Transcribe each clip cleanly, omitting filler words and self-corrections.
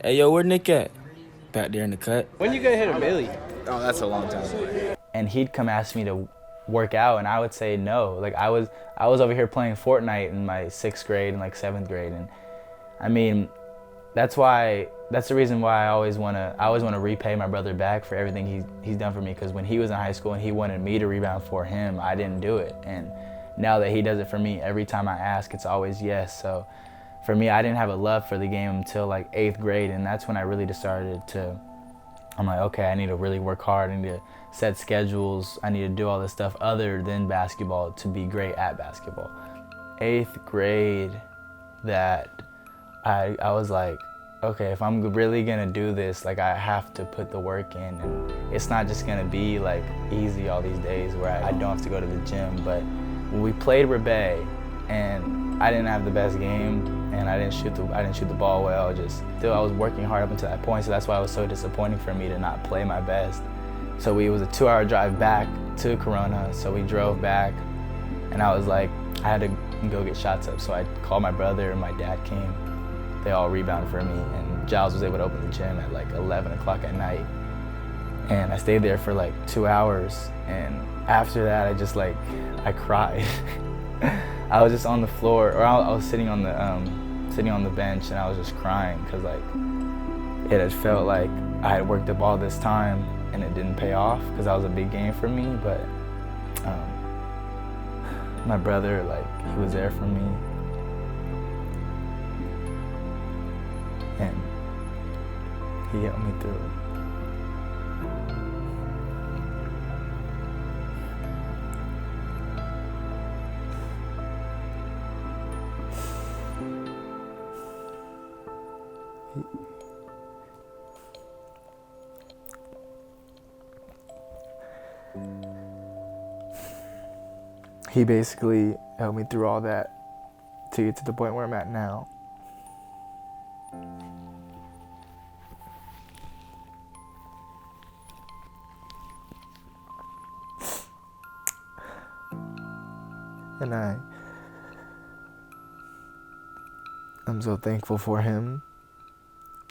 Hey, yo, where Nick at? Back there in the cut. When you gonna hit a milli? Oh, that's a long time away. And he'd come ask me to work out, and I would say no. Like I was over here playing Fortnite in my 6th grade and like 7th grade, and I mean, that's the reason why I always wanna repay my brother back for everything he's done for me. Because when he was in high school and he wanted me to rebound for him, I didn't do it, and now that he does it for me, every time I ask, it's always yes. So for me, I didn't have a love for the game until like 8th grade, and that's when I really decided to. I'm like, okay, I need to really work hard. I need to set schedules. I need to do all this stuff other than basketball to be great at basketball. 8th grade, that I was like, okay, if I'm really gonna do this, like I have to put the work in, and it's not just gonna be like easy all these days where I don't have to go to the gym. But when we played Rebay, and I didn't have the best game, and I didn't shoot the ball well. I was working hard up until that point, so that's why it was so disappointing for me to not play my best. So it was a 2-hour drive back to Corona, so we drove back, and I was like, I had to go get shots up, so I called my brother, and my dad came. They all rebounded for me, and Giles was able to open the gym at like 11 o'clock at night. And I stayed there for like 2 hours, and after that, I cried. I was just on the floor, or I was sitting on the bench, and I was just crying because like it had felt like I had worked up all this time and it didn't pay off because that was a big game for me. But my brother, like, he was there for me, and he helped me through it. He basically helped me through all that to get to the point where I'm at now. And I'm so thankful for him,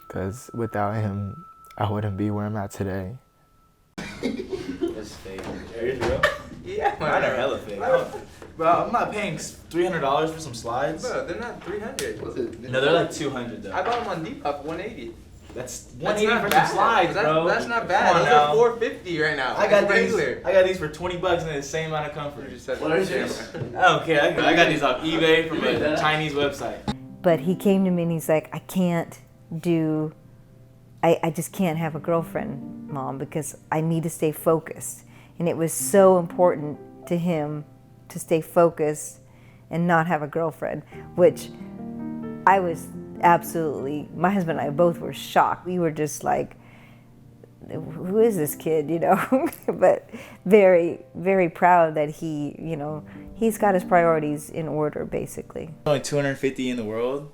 because without him, I wouldn't be where I'm at today. That's fake. Are you real? Yeah, Mine are hella fake. Bro, I'm not paying $300 for some slides. Bro, they're not 300. No, they're like 200 though. I bought them on Depop for 180. That's That's 180 not for bad. some slides, bro. That's not bad. Come on Those now. are 450 right now. I got regular. these. I got these for $20 and the same amount of comfort. You just said What is this? I don't care. I got these off eBay from a Chinese website. But he came to me and he's like, I just can't have a girlfriend, Mom, because I need to stay focused. And it was so important to him to stay focused and not have a girlfriend, which I was absolutely, my husband and I both were shocked. We were just like, who is this kid, you know? But very, very proud that he, you know, he's got his priorities in order, basically. Only 250 in the world.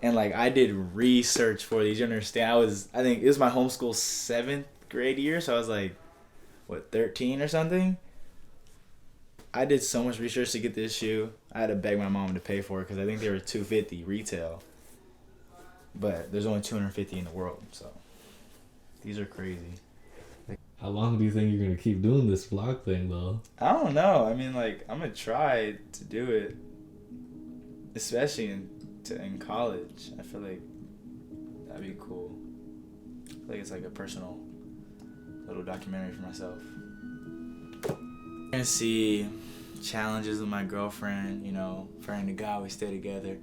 And like, I did research for these, you understand? I think it was my homeschool 7th grade year, so I was like, what, 13 or something? I did so much research to get this shoe. I had to beg my mom to pay for it because I think they were $250 retail. But there's only 250 in the world, so these are crazy. How long do you think you're gonna keep doing this vlog thing, though? I don't know. I mean, like, I'm gonna try to do it, especially in college. I feel like that'd be cool. I feel like it's like a personal little documentary for myself. I'm gonna see challenges with my girlfriend, you know, praying to God we stay together.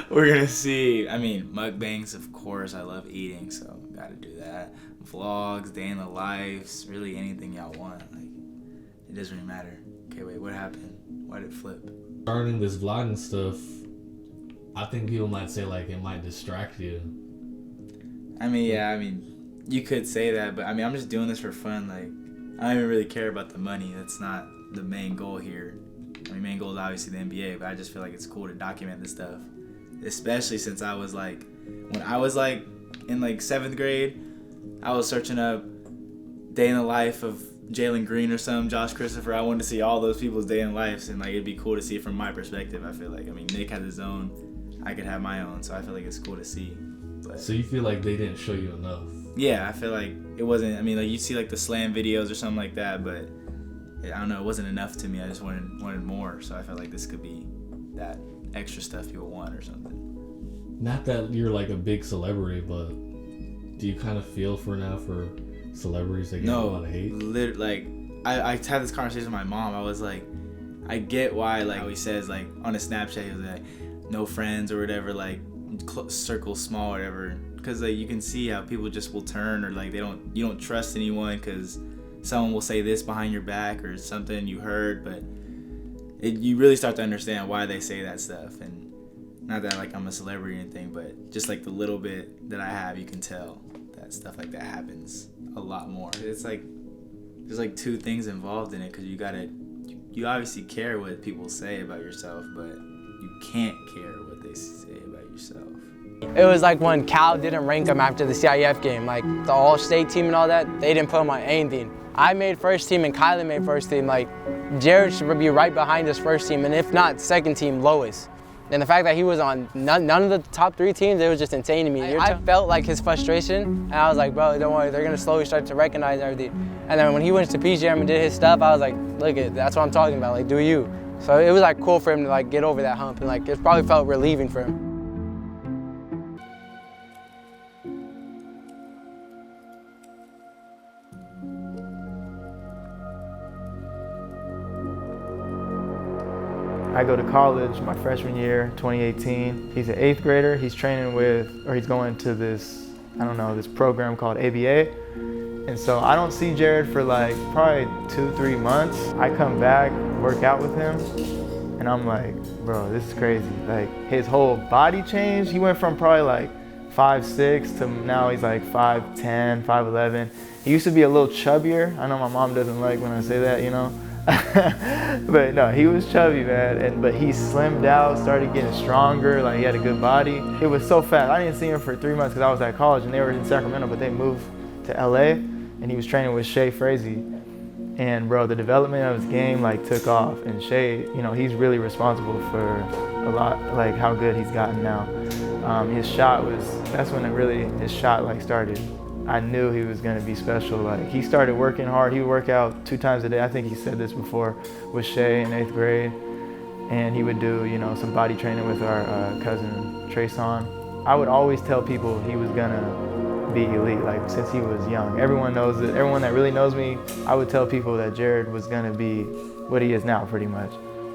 We're gonna see, I mean, mukbangs, of course. I love eating, so gotta do that. Vlogs, day in the lives, really anything y'all want. Like, it doesn't really matter. Okay, wait, what happened? Why did it flip? Starting this vlogging stuff, I think people might say like it might distract you. I mean, you could say that, but I mean, I'm just doing this for fun. Like, I don't even really care about the money. That's not the main goal here. I mean, main goal is obviously the NBA, but I just feel like it's cool to document this stuff. Especially since I was like, when I was like in like 7th grade, I was searching up day in the life of Jalen Green or something, Josh Christopher. I wanted to see all those people's day in lives, and like it'd be cool to see it from my perspective. I feel like, I mean, Nick has his own I could have my own. So I feel like it's cool to see. But So you feel like they didn't show you enough? yeah, I feel like it wasn't. I mean, like you see like the slam videos or something like that, but I don't know. It wasn't enough to me. I just wanted more. So I felt like this could be that extra stuff people want or something. Not that you're like a big celebrity, but do you kind of feel for celebrities that get a lot of hate? Like I had this conversation with my mom. I was like, I get why, like how he says, like on a Snapchat, he was like, no friends or whatever, like circle small or whatever, because like you can see how people just will turn, or like you don't trust anyone because someone will say this behind your back or something you heard, but you really start to understand why they say that stuff. And not that like I'm a celebrity or anything, but just like the little bit that I have, you can tell that stuff like that happens a lot more. It's like there's like two things involved in it, because you obviously care what people say about yourself, but you can't care what they say about yourself. It was like when Cal didn't rank him after the CIF game, like the all-state team and all that, they didn't put him on anything. I made first team and Kylan made first team. Like Jared should be right behind us first team, and if not second team, lowest. And the fact that he was on none of the top 3 teams, it was just insane to me. I felt like his frustration, and I was like, bro, don't worry, they're gonna slowly start to recognize everything. And then when he went to PGM and did his stuff, I was like, look, that's what I'm talking about, like, do you. So it was like cool for him to like get over that hump, and like it probably felt relieving for him. I go to college my freshman year, 2018. He's an 8th grader. He's training he's going to this, I don't know, this program called ABA. And so I don't see Jared for like probably 2-3 months. I come back, work out with him, and I'm like, bro, this is crazy. Like his whole body changed. He went from probably like 5'6" to now he's like 5'10", 5'11". He used to be a little chubbier. I know my mom doesn't like when I say that, you know. But no, he was chubby, man, but he slimmed out, started getting stronger, like he had a good body. It was so fast. I didn't see him for 3 months because I was at college and they were in Sacramento, but they moved to LA, and he was training with Shea Frazee. And bro, the development of his game like took off, and Shea, you know, he's really responsible for a lot, like how good he's gotten now. His shot that's when his shot like started. I knew he was gonna be special. Like he started working hard. He would work out 2 times a day. I think he said this before with Shea in 8th grade. And he would do, you know, some body training with our cousin Trayson. I would always tell people he was gonna be elite, like since he was young. Everyone knows it. Everyone that really knows me, I would tell people that Jared was gonna be what he is now, pretty much.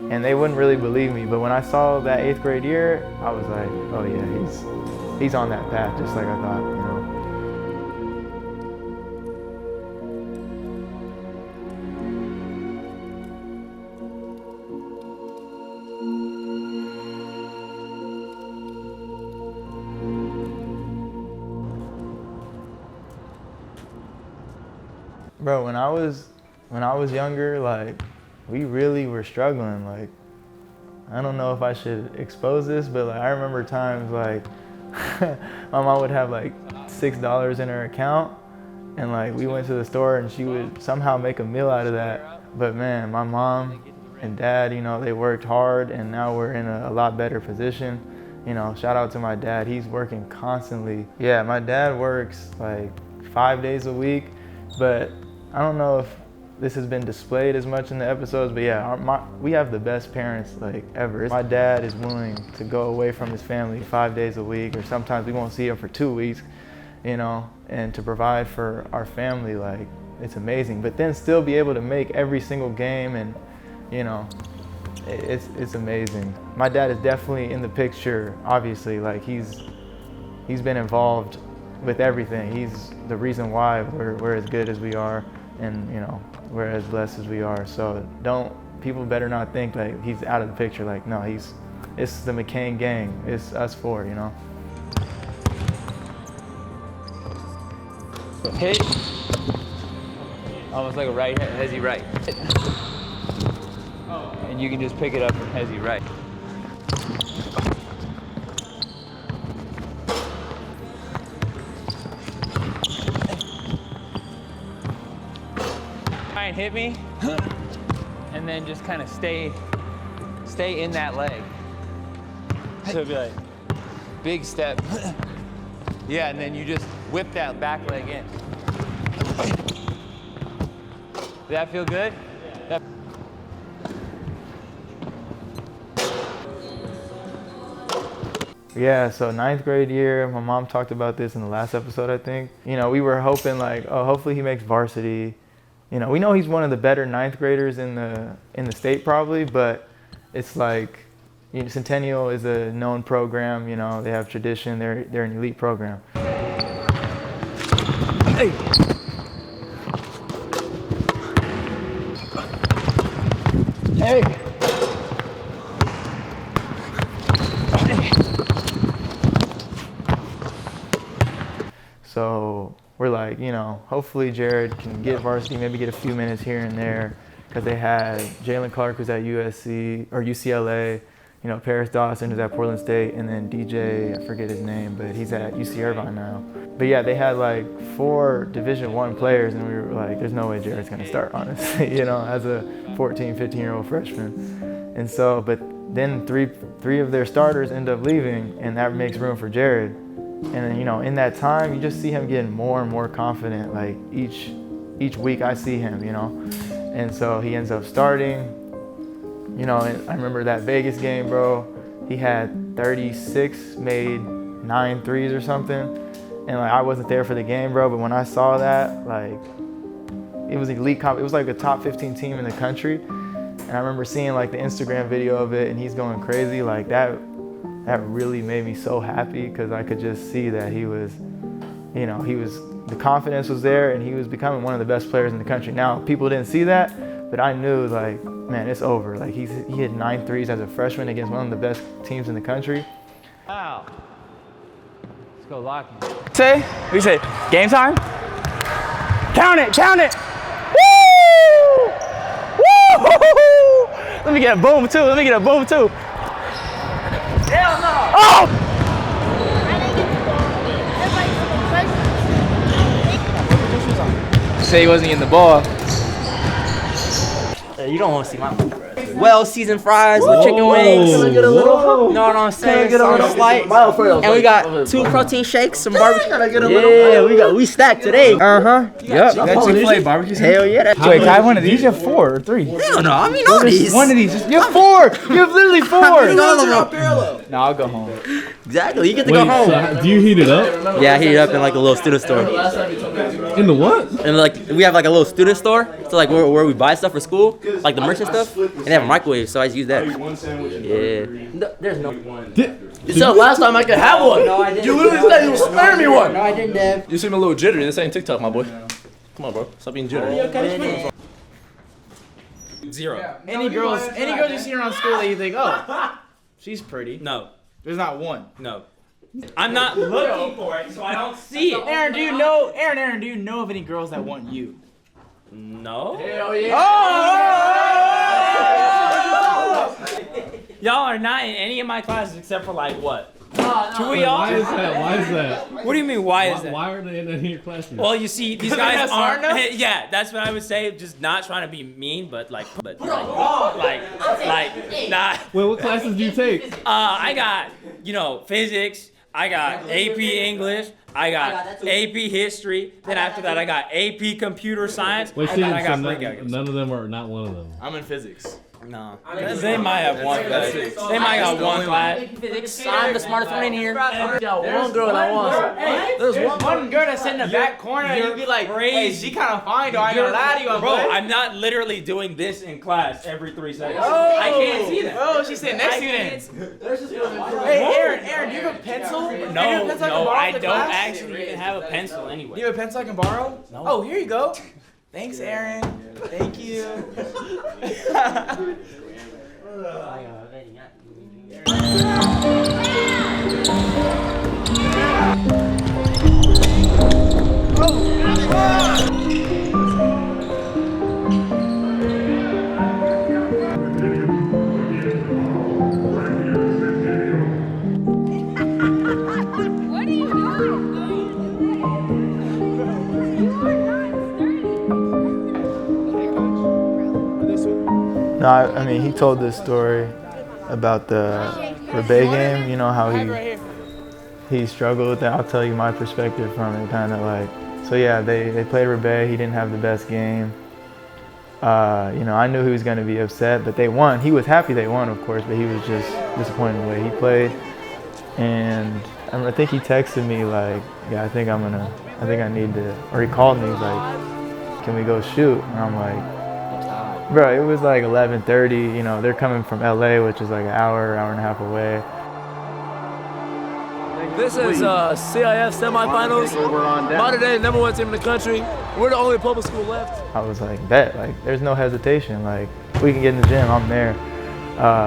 And they wouldn't really believe me. But when I saw that 8th grade year, I was like, oh yeah, he's on that path, just like I thought, you know. Bro, when I was younger, like we really were struggling. Like I don't know if I should expose this, but like I remember times like my mom would have like $6 in her account, and like we went to the store and she would somehow make a meal out of that. But man, my mom and dad, you know, they worked hard, and now we're in a lot better position. You know, shout out to my dad. He's working constantly. Yeah, my dad works like 5 days a week, but I don't know if this has been displayed as much in the episodes, but yeah, we have the best parents like ever. My dad is willing to go away from his family 5 days a week, or sometimes we won't see him for 2 weeks, you know, and to provide for our family, like it's amazing. But then still be able to make every single game, and you know, it's amazing. My dad is definitely in the picture, obviously. Like he's been involved with everything. He's the reason why we're as good as we are, and you know, we're as blessed as we are. So people better not think like he's out of the picture. Like no, it's the McCain gang. It's us 4, you know. Hit. Almost like a right, hezzy right. And you can just pick it up from hezzy right. Try and hit me, and then just kind of stay in that leg. So it'd be like, big step. Yeah, and then you just whip that back leg in. Did that feel good? That Yeah, so 9th grade year, my mom talked about this in the last episode, I think. You know, we were hoping like, oh, hopefully he makes varsity. You know, we know he's one of the better 9th graders in the state probably, but it's like, you know, Centennial is a known program, you know, they have tradition, they're an elite program. Hey. Hey. So we're like, you know, hopefully Jared can get varsity, maybe get a few minutes here and there, because they had Jalen Clark, who's at USC or UCLA, you know, Paris Dawson, who's at Portland State, and then DJ, I forget his name, but he's at UC Irvine now. But yeah, they had like 4 Division I players, and we were like, there's no way Jared's gonna start, honestly, you know, as a 14, 15-year-old freshman. And so, but then three of their starters end up leaving, and that makes room for Jared. And then, you know, in that time, you just see him getting more and more confident. Like each week I see him, you know. And so he ends up starting. You know, and I remember that Vegas game, bro. He had 36, made 9 threes or something. And like I wasn't there for the game, bro, but when I saw that, like it was elite it was like a top 15 team in the country. And I remember seeing like the Instagram video of it, and he's going crazy. Like that really made me so happy, because I could just see that he was, you know, the confidence was there, and he was becoming one of the best players in the country. Now, people didn't see that, but I knew, like, man, it's over. Like, he hit 9 threes as a freshman against one of the best teams in the country. Wow. Let's go locking. Say, what do you say? Game time? Count it, count it! Woo! Woo! Let me get a boom too. Hell no! Oh! Say he wasn't getting the ball. You don't want to see my well-seasoned fries with chicken wings. Can I get a little? You know what I'm saying? Some slight. And we got 2 protein shakes, some barbecue. Yeah, we stacked today. Uh-huh. Yep. You got Chick-fil-A barbecue? Hell yeah. Wait, can I have one of these? You have 4 or 3? Hell no, I mean all these. One of these. You have 4! You have literally 4! No, I'll go home. Exactly, you get to go home. So do you heat it up? Yeah, I heat it up in like a little student store. In the what? And like we have like a little student store, so like where we buy stuff for school, like the merchant stuff, and they have a microwave, so I just use that. Yeah. No, there's no. You said last time I could have one. No, I didn't. You literally said you would spare me one. No, I didn't, Dev. You seem a little jittery. This ain't TikTok, my boy. Come on, bro. Stop being jittery. Zero. Any girls you see around school that you think, oh, she's pretty. No. There's not one. No. I'm not looking for it, so I don't see it. Aaron, do you know of any girls that want you? No. Hell yeah. Y'all are not in any of my classes except for like what? 2 of Why y'all? is that? What do you mean, why is that? Why are they in any of your classes? Well, you see, these guys aren't. Yeah, that's what I would say. Just not trying to be mean, but nah. Wait, what classes do you take? I got, physics. I got AP English. I got AP History. Then after that, I got AP Computer Science. Wait, and then I so got none of them are not one of them. I'm in physics. No. They might have one class. They might got one class. I'm the smartest one in here. One girl that wants. There's one girl that's in the back corner and you'd be like, hey, she kind of fine, though. I ain't gonna lie to you, bro. I'm not literally doing this in class every 3 seconds. Oh, I can't see that. Oh, she's sitting next to you then. Hey, Aaron, do you have a pencil? No, I don't actually even have a pencil anyway. You have a pencil I can borrow? No. Oh, here you go. Thanks, Aaron. Thank you. What are you doing? No, I mean, he told this story about the Rebay game, you know, how he struggled with that. I'll tell you my perspective from it, kind of like. So yeah, they played Rebbe. He didn't have the best game. You know, I knew he was going to be upset, but they won. He was happy they won, of course, but he was just disappointed in the way he played. And I think he texted me like, yeah, I think I need to, or he called me, he's like, can we go shoot? And I'm like, bro, it was like 11:30, you know, they're coming from LA, which is like an hour and a half away. This is CIF semifinals. Modern day #1 team in the country. We're the only public school left. I was like, bet, like, there's no hesitation. Like, we can get in the gym, I'm there.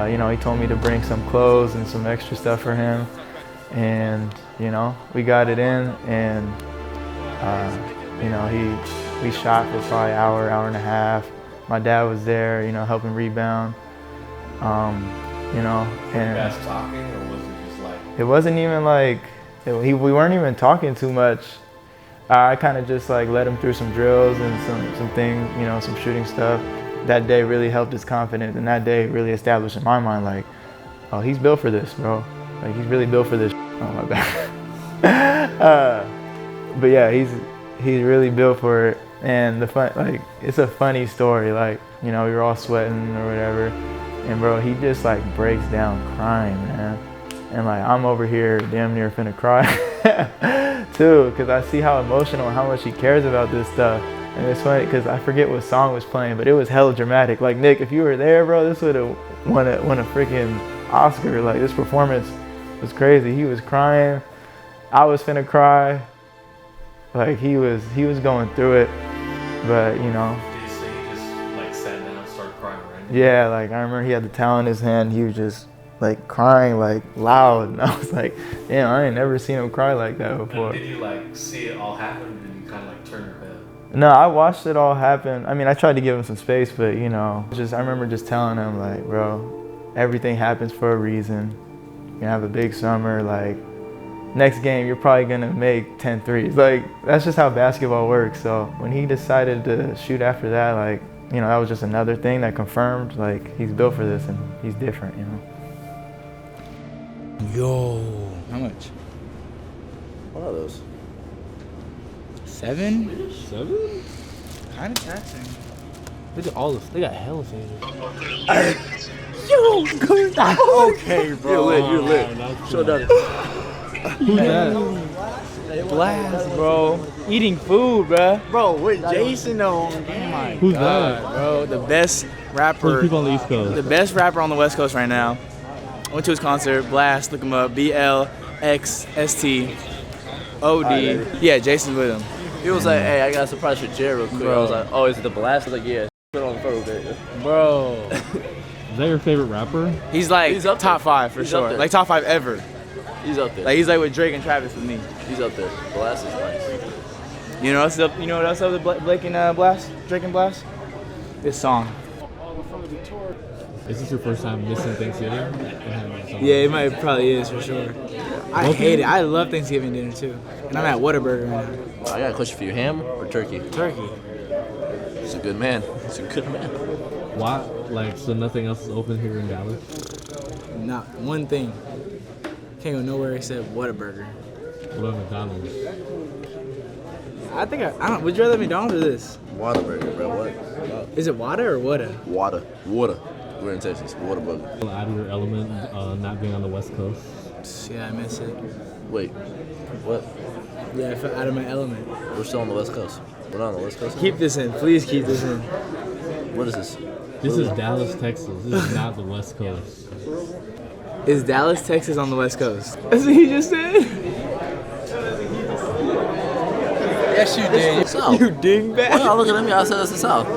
You know, he told me to bring some clothes and some extra stuff for him. And, you know, we got it in, and, you know, we shot for probably an hour and a half. My dad was there, you know, helping rebound. You know, and You guys talking, or was it just like? it wasn't even like, we weren't even talking too much. I kind of just like led him through some drills and some things, you know, some shooting stuff. That day really helped his confidence, and that day really established in my mind, like, oh, he's built for this, bro. Like, he's really built for this. Oh, my bad. But yeah, he's really built for it. And it's a funny story. Like, you know, we were all sweating or whatever, and bro, he just like breaks down crying, man. And like, I'm over here damn near finna cry too, because I see how emotional and how much he cares about this stuff. And it's funny because I forget what song was playing, but it was hella dramatic. Like, Nick, if you were there, bro, this would have won a freaking Oscar. Like, this performance was crazy. He was crying. I was finna cry. Like, he was going through it, but you know. Did you say he just like sat down and started crying right now? Yeah, like I remember he had the towel in his hand. He was just like crying like loud, and I was like, damn, I ain't never seen him cry like that before. And did you like see it all happen, or did you kind of like turn your head? No, I watched it all happen. I mean, I tried to give him some space, but you know, I remember just telling him like, bro, everything happens for a reason. You're gonna have a big summer. Like, next game, you're probably gonna make 10 threes. Like, that's just how basketball works. So when he decided to shoot after that, like, you know, that was just another thing that confirmed, like, he's built for this and he's different, you know. Yo, how much? What are those? 7? 7? Kind of taxing. Look at all this. They got hella fingers. Yo, good. Okay, bro. You're lit. Show that. Who's that? Blast, bro. Eating food, bro. Bro, with Jason though. Oh my Who's God, that? bro. The best rapper. Who's people on the East Coast? The best rapper on the West Coast right now. Went to his concert. Blast. Look him up. BLXST. OD. Yeah, Jason's with him. He was like, hey, I got a surprise for Jared real quick. I was like, oh, is it the blast? I was like, yeah, put it on the photo video. Bro. Is that your favorite rapper? He's like He's up top there. 5 for He's up sure. there. Like top 5 ever. He's up there. Like he's like with Drake and Travis with me. He's up there. Blast is nice. You know what's up? You know what else up with Blake and Blast? Drake and Blast? This song. Is this your first time missing Thanksgiving? Yeah, it might probably is for sure. I hate it. I love Thanksgiving dinner too. And I'm at Whataburger right now. I got a question for you. Ham or turkey? Turkey. He's a good man. He's a good man. Why? Like, so nothing else is open here in Dallas? Not one thing. Can't go nowhere except Whataburger. What about McDonald's? I think I don't. Would you rather McDonald's or this? Whataburger, bro. What? Is it water or Whata? Water. We're in Texas. Whataburger. Out of your element, not being on the West Coast. Yeah, I miss it. Wait. What? Yeah, I felt out of my element. We're still on the West Coast. We're not on the West Coast. Keep this in. Please keep this in. What is this? This is Dallas, Texas. This is not the West Coast. Is Dallas, Texas on the West Coast? That's what he just said? Yes, you did. South. You dingbat. Why y'all looking at me? I said it's the South.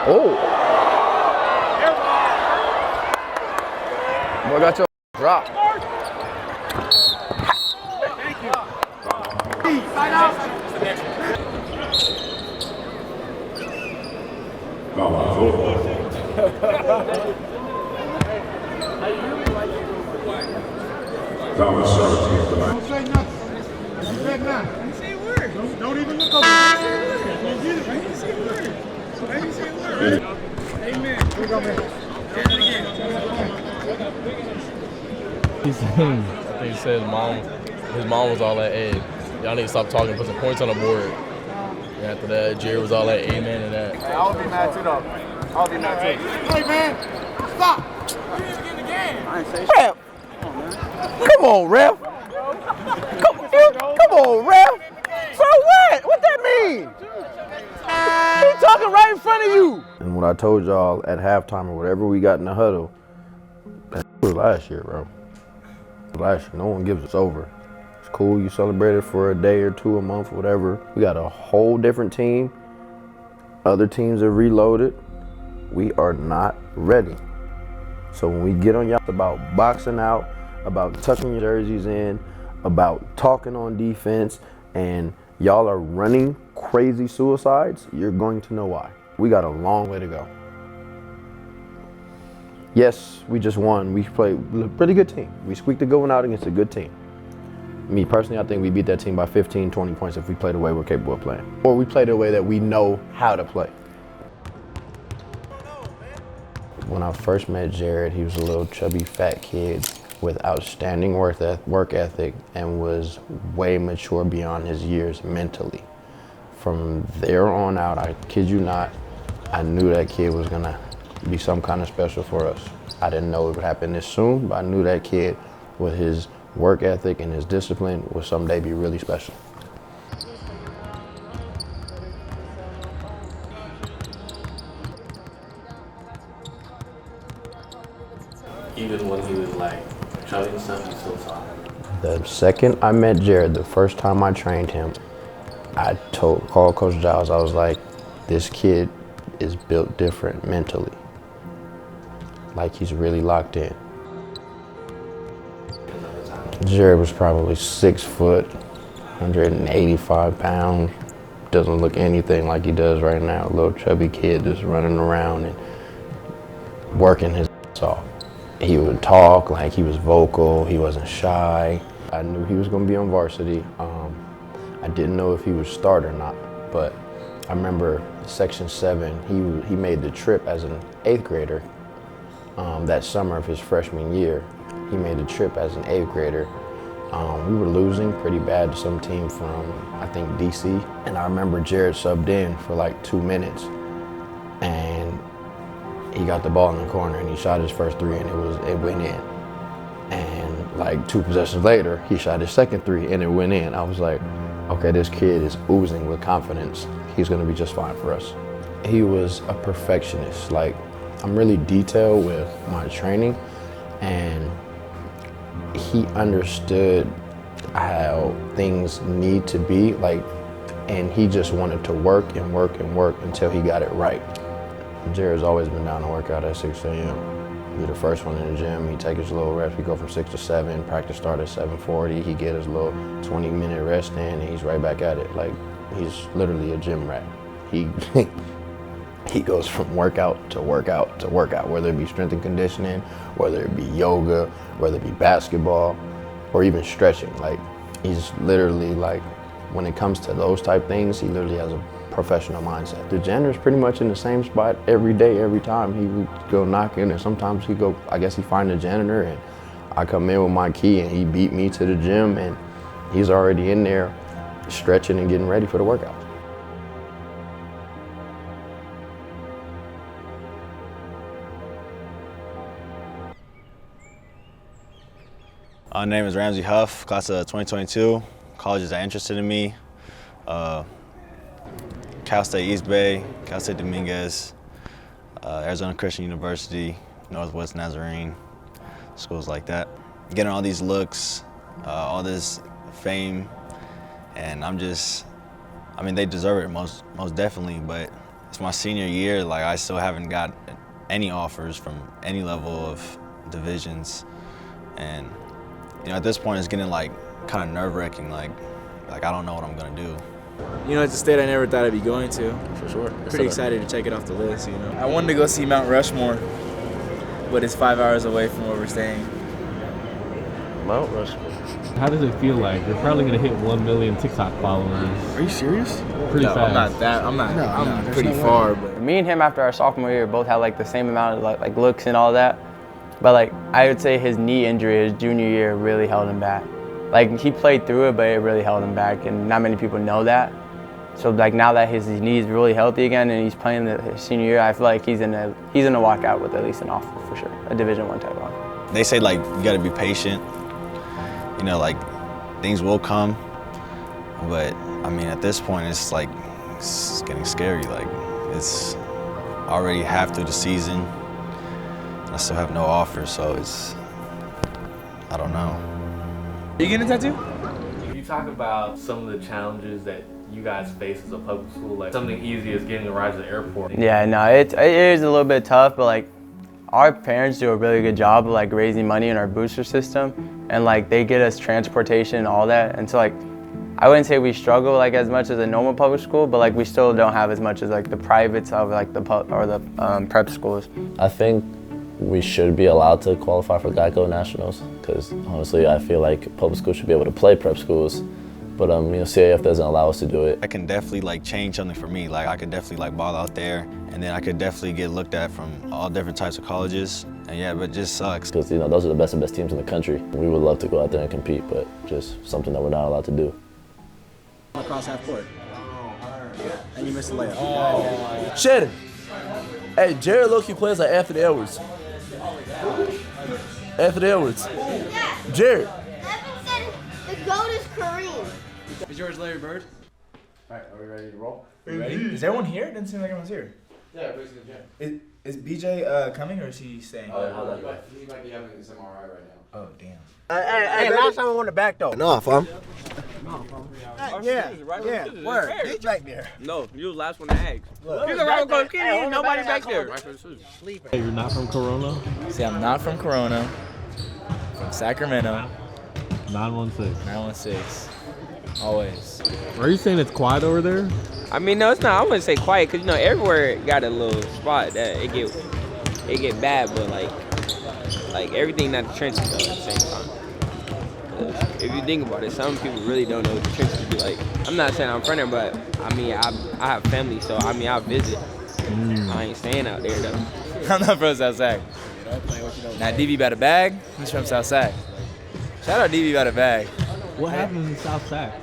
Oh. Boy, got your drop. Don't say nothing. You said nothing. You say a word. Don't even look over there. Don't get it. Why you say a word? Why you say a word? Amen. Here we go, man. He said, I think he said his mom was all like, hey, y'all need to stop talking, put some points on the board. And after that, Jerry was all like, amen to that. Hey, I'll be mad too, though. I'll be mad too. Hey, man. Stop. You need to get in the game. I ain't say shit. Come on, ref. Come on, ref. So what? What that mean? He talking right in front of you. And what I told y'all at halftime or whatever we got in the huddle, that was last year, bro. Last year, no one gives us over. It's cool, you celebrate it for a day or two, a month, whatever. We got a whole different team. Other teams have reloaded. We are not ready. So when we get on y'all about boxing out, about tucking your jerseys in, about talking on defense, and y'all are running crazy suicides, you're going to know why. We got a long way to go. Yes, we just won. We played a pretty good team. We squeaked a good one out against a good team. Me personally, I think we beat that team by 15, 20 points if we play the way we're capable of playing. Or we play the way that we know how to play. When I first met Jared, he was a little chubby fat kid with outstanding work ethic and was way mature beyond his years mentally. From there on out, I kid you not, I knew that kid was gonna be some kind of special for us. I didn't know it would happen this soon, but I knew that kid with his work ethic and his discipline would someday be really special. Even when he was like shouting stuff, he's so soft. The second I met Jared, the first time I trained him, I called Coach Giles, I was like, this kid is built different mentally. Like he's really locked in. Jared was probably 6 foot, 185 pounds. Doesn't look anything like he does right now. A little chubby kid just running around and working his ass off. He would talk like he was vocal, he wasn't shy. I knew he was gonna be on varsity. I didn't know if he would start or not, but I remember Section 7, he made the trip as an 8th grader that summer of his freshman year. He made the trip as an 8th grader. We were losing pretty bad to some team from, I think, DC. And I remember Jared subbed in for like 2 minutes and he got the ball in the corner and he shot his first 3 and it went in. And like 2 possessions later, he shot his second 3 and it went in. I was like, okay, this kid is oozing with confidence. He's gonna be just fine for us. He was a perfectionist. Like, I'm really detailed with my training and he understood how things need to be, like, and he just wanted to work and work and work until he got it right. Jared's always been down to work out at 6 a.m. Be the first one in the gym. He take his little rest. We go from 6 to 7. Practice start at 7:40. He get his little 20-minute rest in, and he's right back at it. Like, he's literally a gym rat. He he goes from workout to workout to workout, whether it be strength and conditioning, whether it be yoga, whether it be basketball, or even stretching. Like, he's literally like, when it comes to those type things, he literally has a professional mindset. The janitor's pretty much in the same spot every day, every time. He would go knock in, and sometimes I guess he find the janitor, and I come in with my key, and he beat me to the gym, and he's already in there stretching and getting ready for the workout. My name is Ramsey Huff, class of 2022. Colleges are interested in me. Cal State East Bay, Cal State Dominguez, Arizona Christian University, Northwest Nazarene, schools like that. Getting all these looks, all this fame, and I mean, they deserve it most definitely, but it's my senior year. Like, I still haven't got any offers from any level of divisions. And, you know, at this point, it's getting, like, kind of nerve-wracking. Like I don't know what I'm going to do. You know, it's a state I never thought I'd be going to. For sure. Pretty excited to check it off the list, you know. I wanted to go see Mount Rushmore, but it's 5 hours away from where we're staying. Mount Rushmore. How does it feel like? You're probably gonna hit 1 million TikTok followers. Are you serious? Pretty no, fast. I'm not that. I'm pretty far, but Me and him after our sophomore year both had like the same amount of like looks and all that. But like I would say his knee injury his junior year really held him back. Like he played through it, but it really held him back, and not many people know that. So like now that his knee is really healthy again and he's playing his senior year, I feel like he's gonna walk out with at least an offer for sure, a Division I type offer. They say, like, you got to be patient. You know, like, things will come. But, I mean, at this point, it's like, it's getting scary. Like, it's already half through the season. I still have no offers, so it's, I don't know. You getting a tattoo? Can you talk about some of the challenges that you guys face as a public school? Like something easy as getting a ride to the airport. Yeah, no, it is a little bit tough, but like our parents do a really good job of like raising money in our booster system, and like they get us transportation and all that. And so like I wouldn't say we struggle like as much as a normal public school, but like we still don't have as much as like the privates of like the prep schools. I think we should be allowed to qualify for Geico Nationals because honestly, I feel like public schools should be able to play prep schools. But you know, CAF doesn't allow us to do it. I can definitely like change something for me. Like I could definitely like ball out there, and then I could definitely get looked at from all different types of colleges. And yeah, but it just sucks. Because you know, those are the best teams in the country. We would love to go out there and compete, but just something that we're not allowed to do. Across half court. And you missed the layup. Oh. Shannon. Hey, Jared low-key plays like Anthony Edwards. Anthony Edwards. Jared. The GOAT is Kareem. Is yours Larry Bird? Alright, are we ready to roll? Are you ready? Is everyone here? It didn't seem like everyone's here. Yeah, everybody's in the gym. Is BJ coming or is he staying? He might be having his MRI right now. Oh, damn. Hey, last time I won the back though. No, fam. Yeah, word. He's back there. No, you was last one to ask. He's around Coach Kenny. Nobody back there. Hey, you're not from Corona? See, I'm not from Corona. From Sacramento. 916. 916. Always. Are you saying it's quiet over there? I mean, no, it's not. I wouldn't say quiet, cause you know everywhere got a little spot that it get bad, but like everything not the trenches though at the same time. If you think about it, some people really don't know what the trenches be like. I'm not saying I'm from there, but I mean I have family, so I mean I visit. I ain't staying out there though. I'm not from Southside. Now DB by the bag. He's from Southside. Shout out DB by the bag. What happens in South Sac?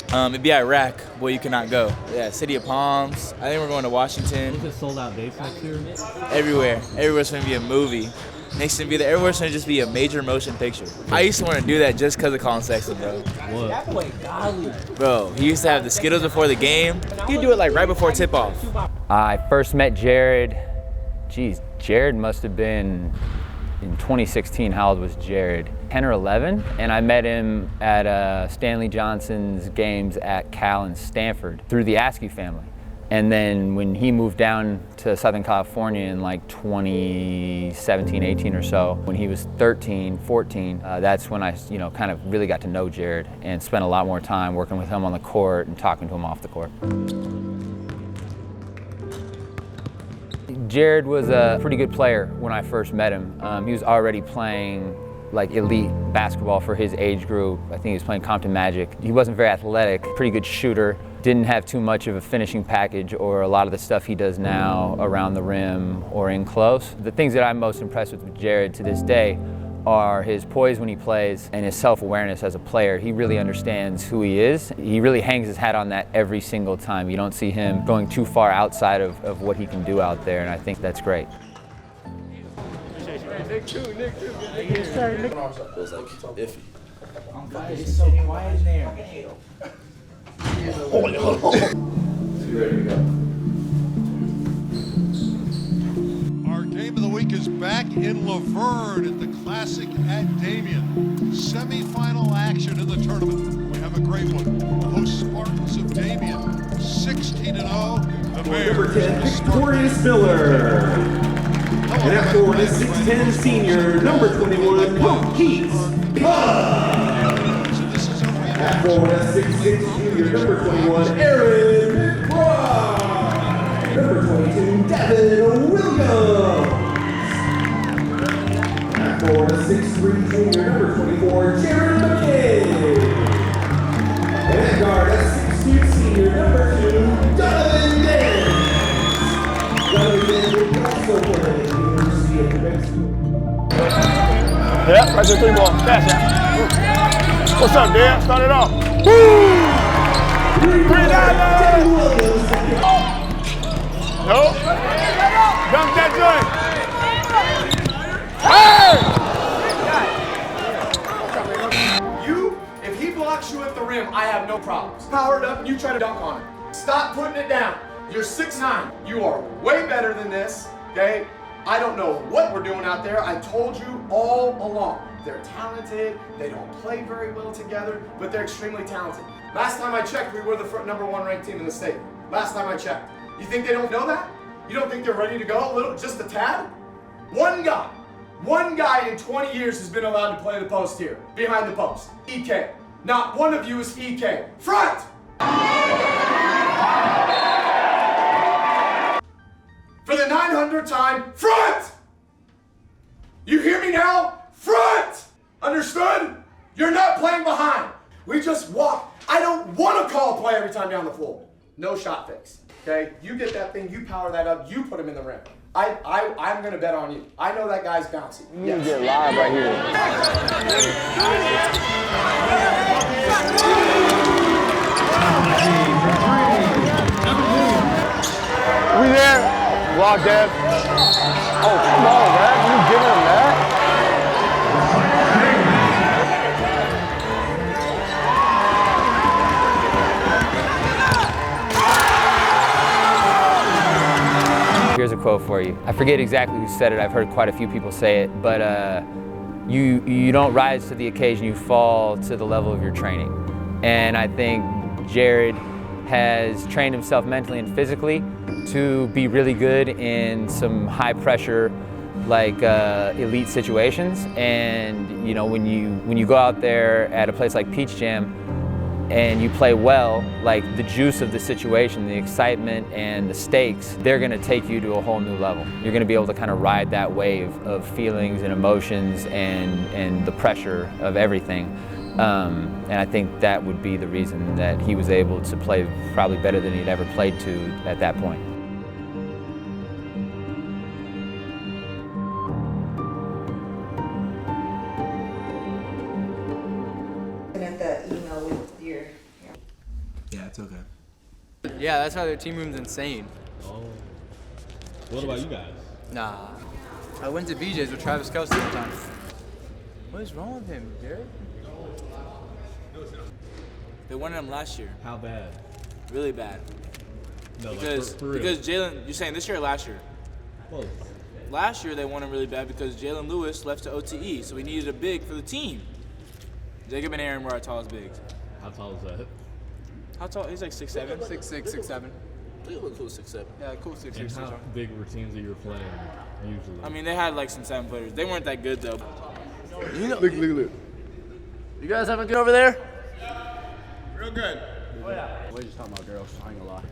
It'd be Iraq, where you cannot go. Yeah, City of Palms. I think we're going to Washington. Is it sold out dates next year? Everywhere. Everywhere's going to be a movie. Next to be there, everywhere's going to just be a major motion picture. I used to want to do that just because of Colin Sexton, bro. What? Bro, he used to have the Skittles before the game. He'd do it like right before tip-off. I first met Jared. Geez, Jared must have been in 2016. How old was Jared? 10 or 11, and I met him at Stanley Johnson's games at Cal and Stanford through the Askew family. And then when he moved down to Southern California in like 2017, 18 or so, when he was 13, 14, that's when I, kind of really got to know Jared and spent a lot more time working with him on the court and talking to him off the court. Jared was a pretty good player when I first met him. He was already playing like elite basketball for his age group. I think he was playing Compton Magic. He wasn't very athletic, pretty good shooter, didn't have too much of a finishing package or a lot of the stuff he does now around the rim or in close. The things that I'm most impressed with Jared to this day are his poise when he plays and his self-awareness as a player. He really understands who he is. He really hangs his hat on that every single time. You don't see him going too far outside of what he can do out there, and I think that's great. Nick too. Feels like iffy. It's so quiet in there. Hold on. Ready to go. Our game of the week is back in Laverne at the Classic at Damien. Semi-final action in the tournament. We have a great one. The host Spartans of Damien, 16-0. number 10, Victorious Miller. And at forward is 6'10", senior, number 21, Coach Keats. At forward is 6'6", junior, number 21, Aaron McBride. Number 22, Devin Williams. At forward is 6'3", junior, number 24, Jared McCain. And at guard, that's 6'2", senior, number 2, Donovan Davis. Donovan Davis will also play at the University of New Mexico. Yeah, right there, 3 ball. Pass out. What's up, Dan? Start it off. Woo! $3. Nope. Dunk that joint. Hey! You, if he blocks you at the rim, I have no problems. Power it up and you try to dunk on it. Stop putting it down. You're 6'9". You are way better than this, okay? I don't know what we're doing out there. I told you all along. They're talented, they don't play very well together, but they're extremely talented. Last time I checked, we were the number 1 ranked team in the state. Last time I checked. You think they don't know that? You don't think they're ready to go a little, just a tad? One guy in 20 years has been allowed to play the post here, behind the post. EK. Not one of you is EK. Front! For the 900th time, front! You hear me now? Front! Understood? You're not playing behind. We just walk. I don't want to call a play every time down the floor. No shot fix. Okay? You get that thing, you power that up, you put him in the rim. I'm gonna bet on you. I know that guy's bouncy. You get live right here. We there? Block that. Oh, come on, man. You giving him that? Here's a quote for you. I forget exactly who said it. I've heard quite a few people say it, but you don't rise to the occasion, you fall to the level of your training. And I think Jared has trained himself mentally and physically to be really good in some high pressure, like elite situations. And you know, when you go out there at a place like Peach Jam and you play well, like the juice of the situation, the excitement and the stakes, they're gonna take you to a whole new level. You're gonna be able to kind of ride that wave of feelings and emotions and the pressure of everything. And I think that would be the reason that he was able to play probably better than he'd ever played to at that point. Yeah, it's okay. Yeah, that's why their team room's insane. Oh. What about you guys? Nah. I went to BJ's with Travis Kelce one time. What is wrong with him, Jared? They wanted him last year. How bad? Really bad. No, because like for real. because Jalen, you're saying this year or last year? Both. Last year they wanted him really bad because Jalen Lewis left to OTE, so we needed a big for the team. Jacob and Aaron were our tallest bigs. How tall is that? How tall? He's like 6'7". 6'6", 6'7". You look cool 6'7". Yeah, cool 6'6". And how big were teams that you were playing usually? I mean, they had like some 7 players. They weren't that good though. You know, look. You guys having good over there? Real good. Oh, yeah. We're just talking about girls, I ain't gonna lie.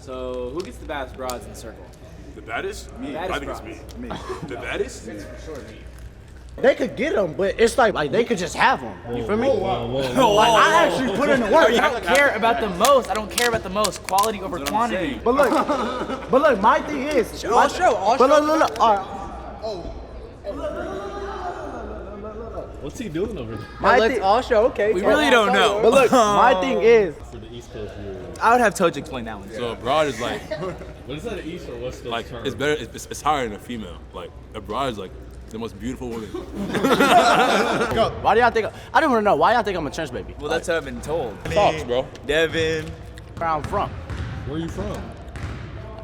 So, who gets the baddest broads in the circle? The baddest? Me. I think it's me. The baddest? It's for sure me. They could get them, but it's like they could just have them. You feel me? Like I actually put in the work. I don't care about the most. I don't care about the most. Quality over quantity. But look, my thing is. All show. But look. All right. What's he doing over there? Let's all show. Okay. We really don't know. But look, my thing is. For the East Coast, I would have Toj explain that one. So a broad is like, what is that, an East or West Coast like term? it's better. It's higher than a female. Like a broad is like the most beautiful woman. Why do y'all think? I didn't want to know. Why y'all think I'm a trench baby? Well, that's what I've been told. Fox, bro. Devin. Where I'm from. Where are you from?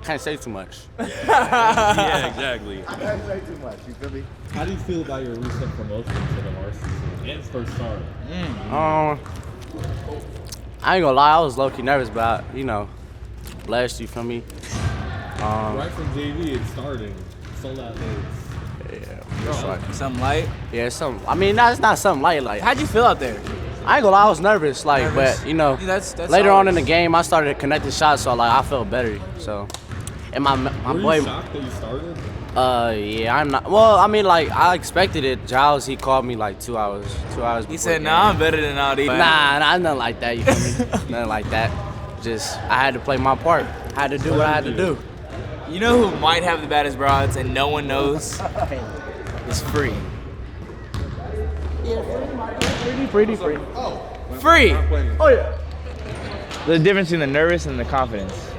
Can't say too much. Yeah, exactly. I can't say too much. You feel me? How do you feel about your recent promotion to the varsity and first start? I ain't gonna lie. I was low key nervous, but you know, blessed, you feel me? Right from JV, it's starting. Sold out days. Yeah. It's like, Something light? yeah, I mean, it's not something light. Like, How'd you feel out there? I ain't gonna lie, I was nervous. Like, Nervous? but, you know, Yeah, that's later on always- in the game, I started connecting shots, so, like, I felt better. So, and my Were boy. you shocked that you started? Yeah, I'm not. Well, I mean, like, I expected it. Giles, he called me like 2 hours. 2 hours. He said, "Nah, I'm better than all these." Nah, nothing like that. You feel me? Nothing like that. Just, I had to play my part. I had to do what I had to do. You know who might have the baddest broads and no one knows? It's Free. Free. Free! Oh, yeah. The difference between the nervous and the confidence.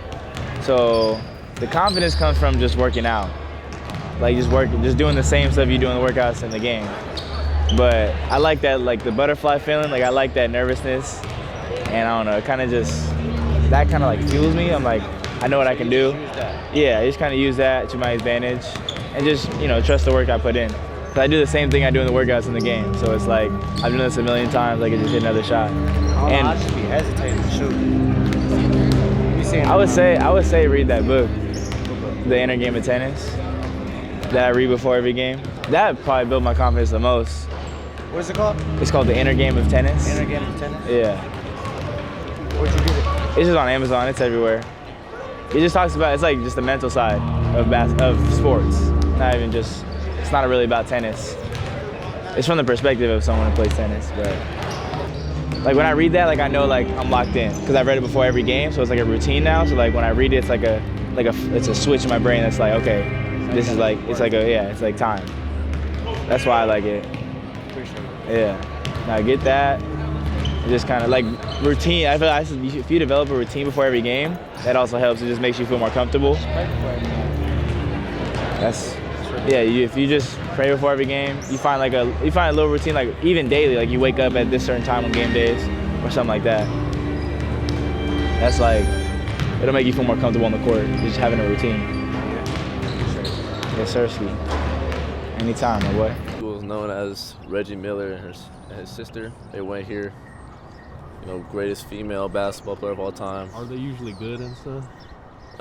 So the confidence comes from just working out. Like just doing the same stuff you do in the workouts in the game. But I like that, like the butterfly feeling, like I like that nervousness. And I don't know, it kind of just, that kind of like fuels me. I'm like, I know what I can do. Yeah, I just kind of use that to my advantage and just, you know, trust the work I put in. Cause I do the same thing I do in the workouts in the game. So it's like, I've done this a million times, I can just hit another shot. And I should be hesitating to shoot. I would say read that book, The Inner Game of Tennis, that I read before every game. That probably built my confidence the most. What is it called? It's called The Inner Game of Tennis. Inner Game of Tennis? Yeah. Where'd you get it? It's just on Amazon, it's everywhere. It just talks about, it's like just the mental side of sports. Not even just, it's not really about tennis. It's from the perspective of someone who plays tennis, but. Like when I read that, like I know like I'm locked in because I've read it before every game, so it's like a routine now. So like when I read it, it's like it's a switch in my brain that's like, okay, this is like it's like time. That's why I like it. Yeah. Now get that. Just kind of like routine. I feel like if you develop a routine before every game, that also helps. It just makes you feel more comfortable. If you just pray before every game, you find a little routine, like even daily, like you wake up at this certain time on game days or something like that. That's like, it'll make you feel more comfortable on the court, just having a routine. Yes, sir, Ski. Anytime, my boy. He was known as Reggie Miller and his sister. They went here, you know, greatest female basketball player of all time. Are they usually good and stuff?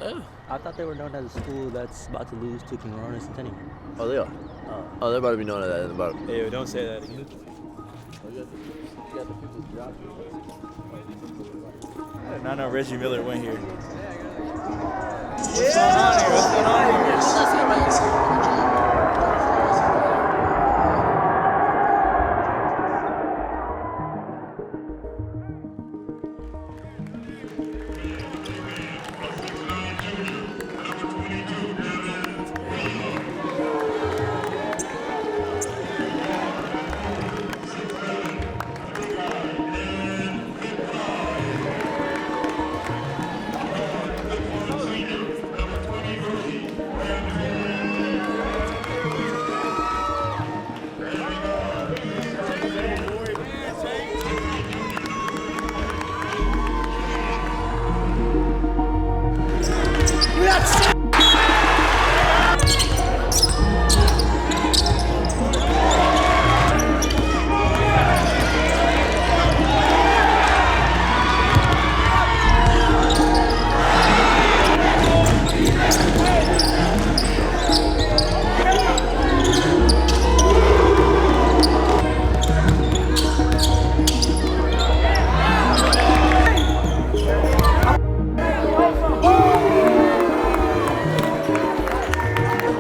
Yeah. I thought they were known as a school that's about to lose to Coronas and Tenny. Oh, they are? Oh, they're about to be known as that in about. Hey, don't say that again. I did not know Reggie Miller went here. What's going on here? What's going on here?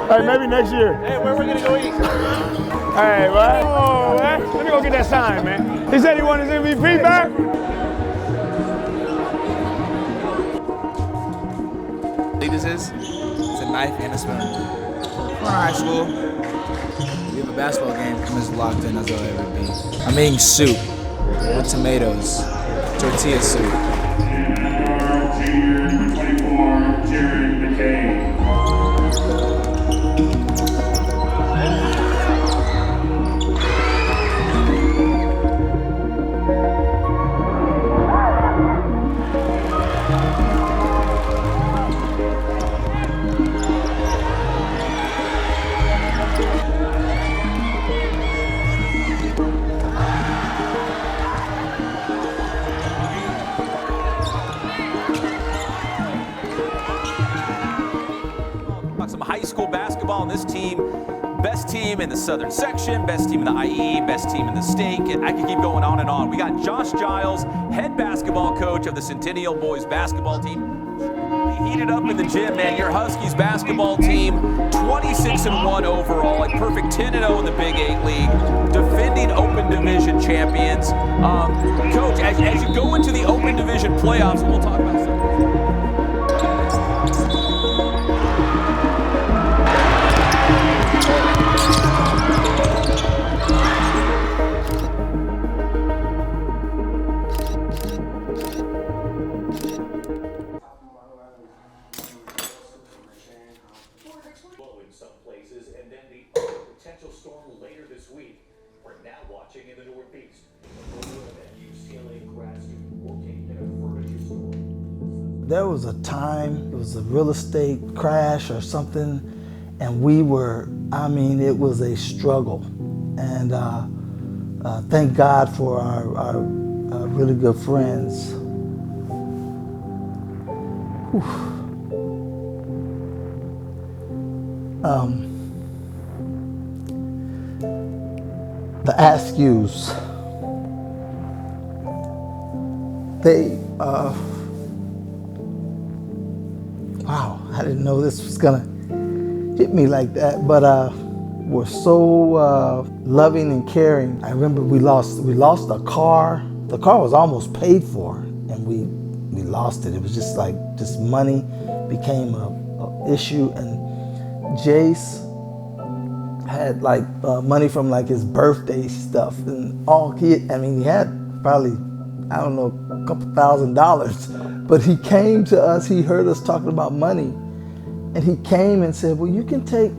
Hey, maybe next year. Hey, where we gonna go eat? Hey, what? Oh, man. Let me go get that sign, man. He said he wanted his MVP back. See, this is? It's a knife and a spoon. We're in high school. We have a basketball game. I'm as locked in as I'll ever be. I'm eating soup with tomatoes, tortilla soup. Senior number 24, Jared McCain. on this team. Best team in the Southern section, best team in the IE, best team in the state. I could keep going on and on. We got Josh Giles, head basketball coach of the Centennial boys basketball team. Heated up in the gym, man. Your Huskies basketball team, 26-1 overall, a perfect 10-0 in the Big 8 League, defending Open Division champions. Coach, as you go into the Open Division playoffs, and we'll talk about some. There was a time, it was a real estate crash or something, and we were, I mean, it was a struggle. And thank God for our really good friends. The Askews, they, wow, I didn't know this was gonna hit me like that, but were so loving and caring. I remember we lost a car. The car was almost paid for, and we lost it. It was just like, just money became a issue, and Jace had like money from like his birthday stuff, and he had probably, I don't know, a couple $1,000, but he came to us, he heard us talking about money, and he came and said, well, you can take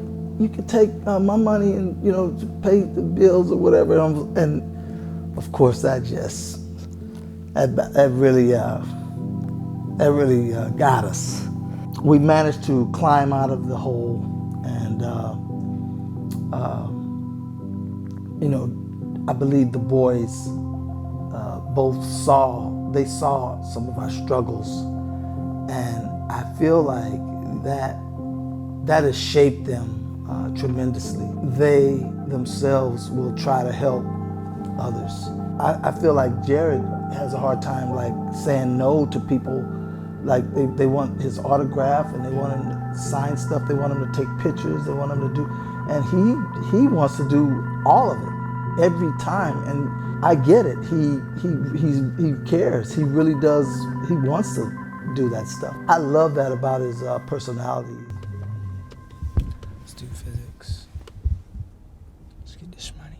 my money and, you know, to pay the bills or whatever. And of course that really got us. We managed to climb out of the hole, and you know, I believe the boys both saw some of our struggles, and I feel like that has shaped them tremendously. They themselves will try to help others. I feel like Jared has a hard time like saying no to people. Like they want his autograph, and they want him to sign stuff, they want him to take pictures, they want him to do, and he wants to do all of it every time, and I get it. He cares. He really does. He wants to do that stuff. I love that about his personality. Let's do physics. Let's get this money.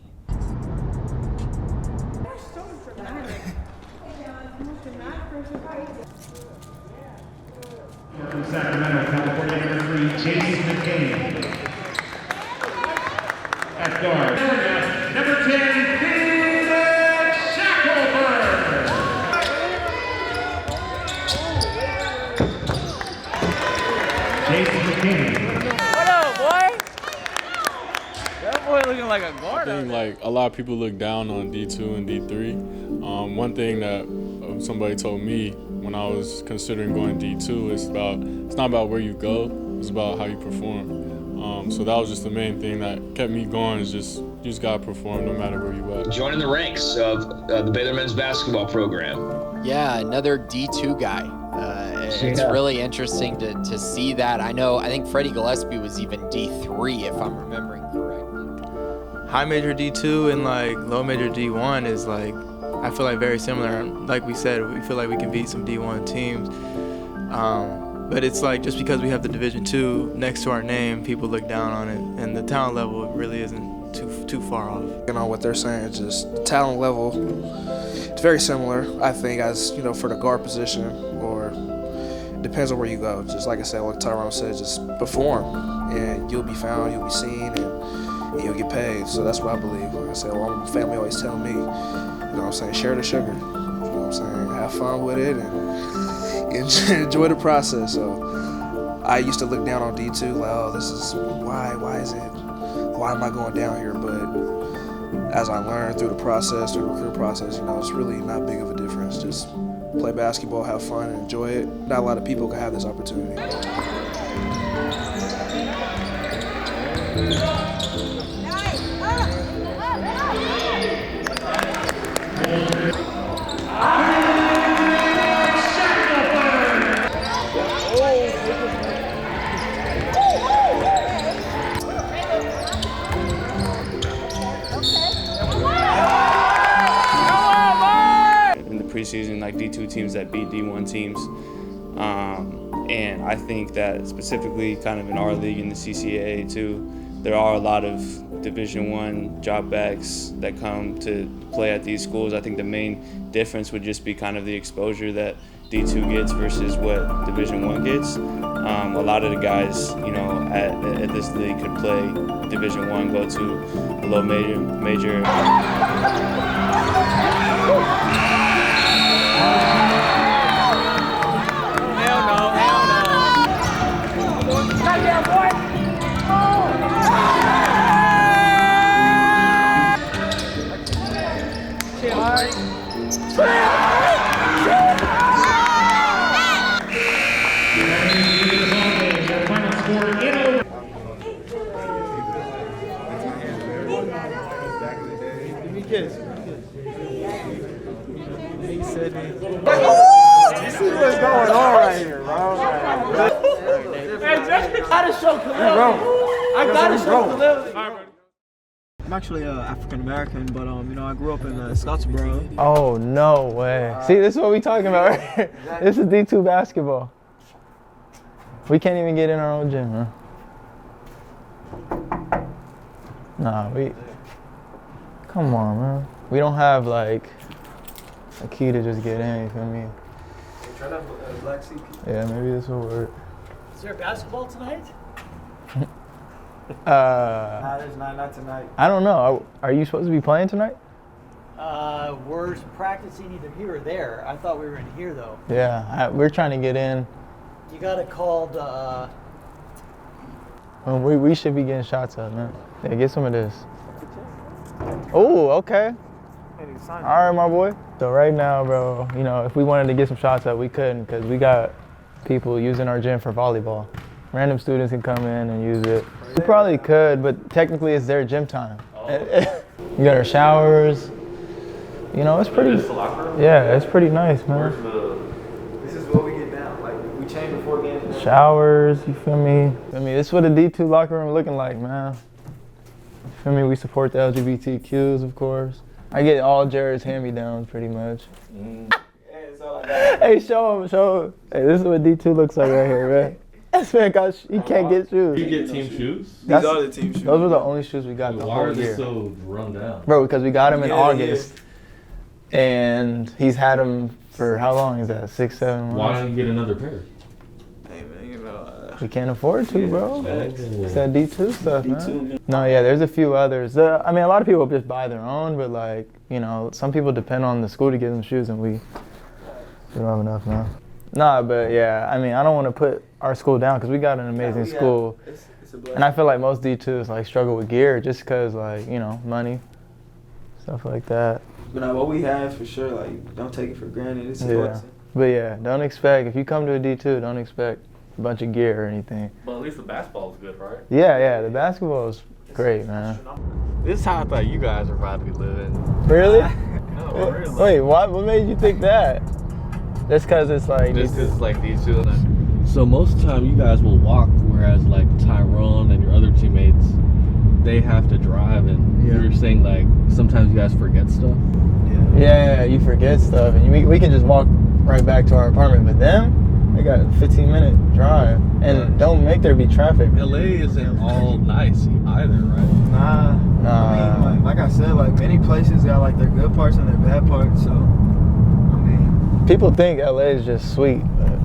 From Sacramento, California, number 3, McCain. At guard. Number 10, What up, boy? That boy looking like a guard. I think like a lot of people look down on D2 and D3. One thing that somebody told me when I was considering going D2 is it's not about where you go, it's about how you perform. So that was just the main thing that kept me going, is you just gotta perform no matter where you at. Joining the ranks of the Baylor men's basketball program. Yeah, another D2 guy. It's really interesting to see that. I think Freddie Gillespie was even D3, if I'm remembering correctly. High major D2 and like low major D1 is like, I feel like very similar. Like we said, we feel like we can beat some D1 teams. But it's like, just because we have the Division II next to our name, people look down on it, and the talent level really isn't too far off. You know what they're saying, it's just the talent level. It's very similar, I think, as you know, for the guard position, or depends on where you go. Just like I said, like Tyrone said, just perform, and you'll be found, you'll be seen, and you'll get paid. So that's what I believe. Like I said, my family always tell me, you know what I'm saying, share the sugar. You know what I'm saying, have fun with it, and enjoy the process. So I used to look down on D2, like, oh, this is why am I going down here? But as I learned through the process, through the recruit process, you know, it's really not big of a difference. Just play basketball, have fun, and enjoy it. Not a lot of people can have this opportunity. In the preseason, like D2 teams that beat D1 teams. And I think that specifically kind of in our league, in the CCAA too, there are a lot of Division I job backs that come to play at these schools. I think the main difference would just be kind of the exposure that D2 gets versus what Division I gets. A lot of the guys, you know, at this league could play Division I, go to a low major. You see what's going on right here, bro? I gotta show Khalil. I gotta show Khalil. I'm actually African American, but you know, I grew up in Scottsboro. Oh, no way. See, this is what we talking about right here. This is D2 basketball. We can't even get in our own gym, huh? Nah, come on, man. We don't have like a key to just get in, you feel me? Try that black seat. Yeah, maybe this will work. Is there basketball tonight? Nah, there's not tonight. I don't know. Are you supposed to be playing tonight? We're practicing either here or there. I thought we were in here though. Yeah, we're trying to get in. You gotta call the. We should be getting shots up, man. Yeah, get some of this. Oh, okay. All right, my boy. So right now, bro, you know, if we wanted to get some shots up, we couldn't because we got people using our gym for volleyball. Random students can come in and use it. We probably could, but technically it's their gym time. You got our showers. You know, it's pretty. Yeah, it's pretty nice, man. This is what we get down. Like we change before games. Showers, you feel me? This is what a D2 locker room looking like, man. You feel me? We support the LGBTQs, of course. I get all Jared's hand-me-downs pretty much. Hey, show him. Hey, this is what D2 looks like right here, man. This man he can't get shoes. You get team shoes? These are the team shoes. Those were the only shoes we got the why whole are they year. so run down? Bro, because we got him in August. And he's had them for how long is that? 6, 7 months? Why don't you get another pair? Hey, man, you know, We can't afford to, bro. It's that D2 stuff, D2. man. No, yeah, there's a few others. I mean, a lot of people just buy their own, but like, you know, some people depend on the school to give them shoes, and we don't have enough now. Nah, but yeah, I mean, I don't want to put our school down because we got an amazing school. And I feel like most D2s like struggle with gear just because, like, you know, money, stuff like that. But what we have for sure, like, don't take it for granted. It's a blessing. But yeah, don't expect, if you come to a D2, don't expect a bunch of gear or anything. But at least the basketball is good, right? Yeah, the basketball is great, man. This is how I thought you guys were about to be living. Really? No, really. Wait, what made you think that? Just because it's like... Just because it's like these two. So most of the time you guys will walk, whereas like Tyrone and your other teammates, they have to drive, and you were saying like sometimes you guys forget stuff. Yeah, you forget stuff, and we can just walk right back to our apartment. But them, they got a 15-minute drive, and don't make there be traffic. LA isn't all nice either, right? Nah. I mean, like I said, like many places got like their good parts and their bad parts. So, I mean, people think LA is just sweet, but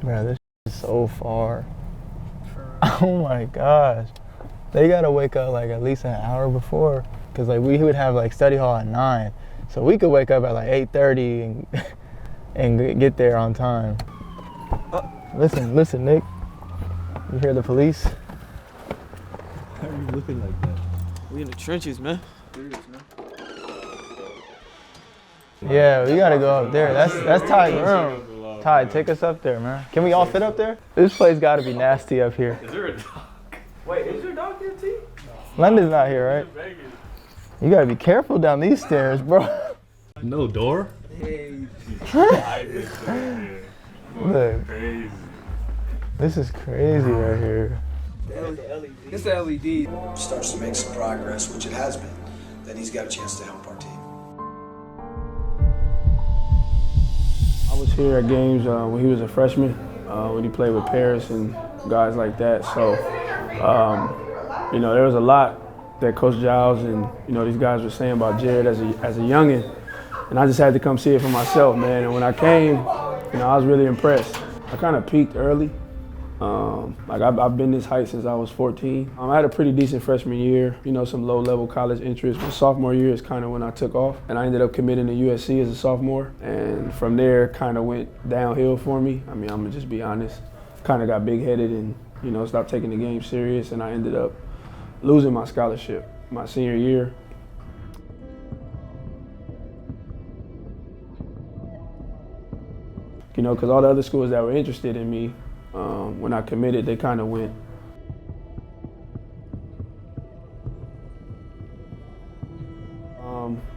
bro, this is so far. Oh my gosh, they gotta wake up like at least an hour before, cause like we would have like study hall at 9, so we could wake up at like 8:30 and get there on time. Listen, Nick. You hear the police? How are you looking like that? We in the trenches, man. Yeah, we gotta go up there. That's Ty's room. Ty, take us up there, man. Can we all fit up there? This place gotta be nasty up here. Is there a dog? Wait, is there a dog? London's not here, right? You gotta be careful down these stairs, bro. No door? Look, this is crazy right here. It's the LED. Starts to make some progress, which it has been, then he's got a chance to help our team. I was here at games when he was a freshman, when he played with Paris and guys like that. So, you know, there was a lot that Coach Giles and, you know, these guys were saying about Jared as a youngin'. And I just had to come see it for myself, man. And when I came, you know, I was really impressed. I kind of peaked early. Like I've been this height since I was 14. I had a pretty decent freshman year, you know, some low-level college interest. My sophomore year is kind of when I took off, and I ended up committing to USC as a sophomore. And from there, kind of went downhill for me. I mean, I'm gonna just be honest. Kind of got big-headed and, you know, stopped taking the game serious, and I ended up losing my scholarship my senior year. You know, because all the other schools that were interested in me, when I committed, they kind of went.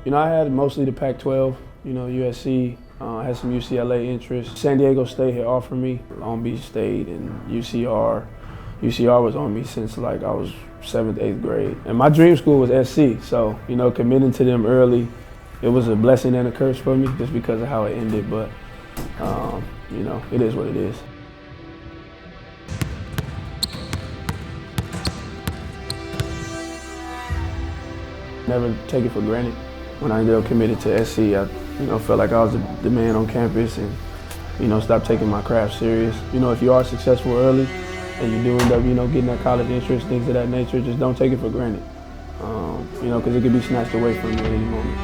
You know, I had mostly the Pac-12, you know, USC, I had some UCLA interest. San Diego State had offered me, Long Beach State and UCR. UCR was on me since like I was 7th, 8th grade. And my dream school was SC, so, you know, committing to them early, it was a blessing and a curse for me just because of how it ended, but, you know, it is what it is. Never take it for granted. When I ended up committed to SC, I, you know, felt like I was the man on campus and, you know, stopped taking my craft serious. You know, if you are successful early and you do end up, you know, getting that college interest, things of that nature, just don't take it for granted. You know, because it could be snatched away from you at any moment.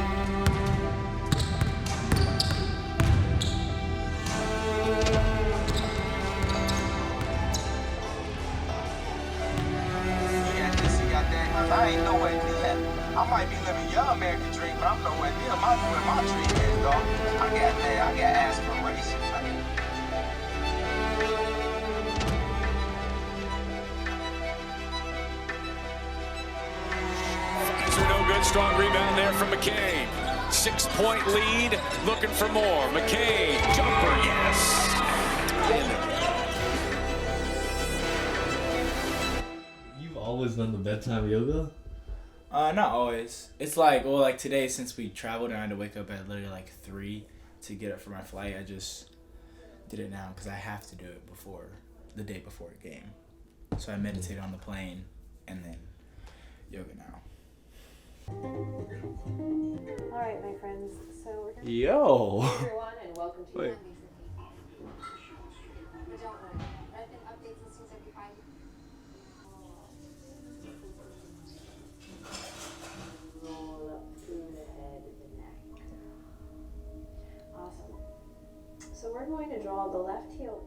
I ain't nowhere near. I might be living your American dream, but I'm nowhere near where my dream is, dog. I got aspirations. Finds her no good. Strong rebound there from McCain. 6-point lead. Looking for more. McCain. Jumper. Yes. Always done the bedtime yoga? Not always. It's like, well, like today, since we traveled and I had to wake up at literally like 3 to get up for my flight, I just did it now because I have to do it the day before a game. So I meditate on the plane and then yoga now. All right, my friends. So we're gonna Yo. everyone and welcome to Wait. But don't worry, I've been updates as soon as I can find. Roll up through the head and the neck. Awesome. So we're going to draw the left heel.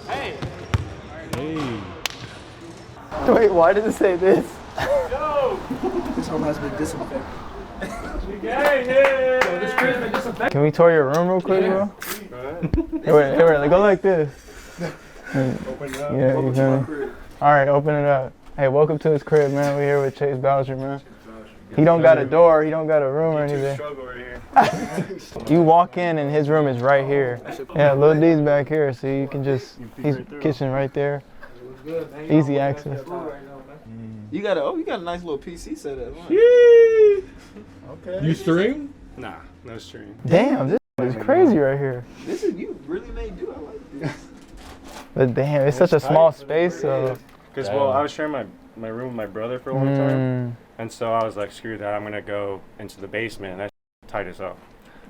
Hey. Wait, why does it say this? This home has been disinfected. Can we tour your room real quick, bro? Hey, wait, go like this. Open it up. Yeah, Welcome you to feel my me? crib. All right, open it up. Hey, welcome to his crib, man. We're here with Chase Boucher, man. He don't got a door, he don't got a room or anything. You walk in and his room is right here. Yeah, Lil D's back here, so you can just, he's kitchen right there. Easy access. You got a nice little PC setup. Huh? Okay. You stream? Nah, no stream. Damn, this is crazy right here. This is you really made do. I like this. But damn, it's such a small space, so. Because well, I was sharing my room with my brother for a long time, and so I was like, screw that, I'm gonna go into the basement. And that's tight as hell.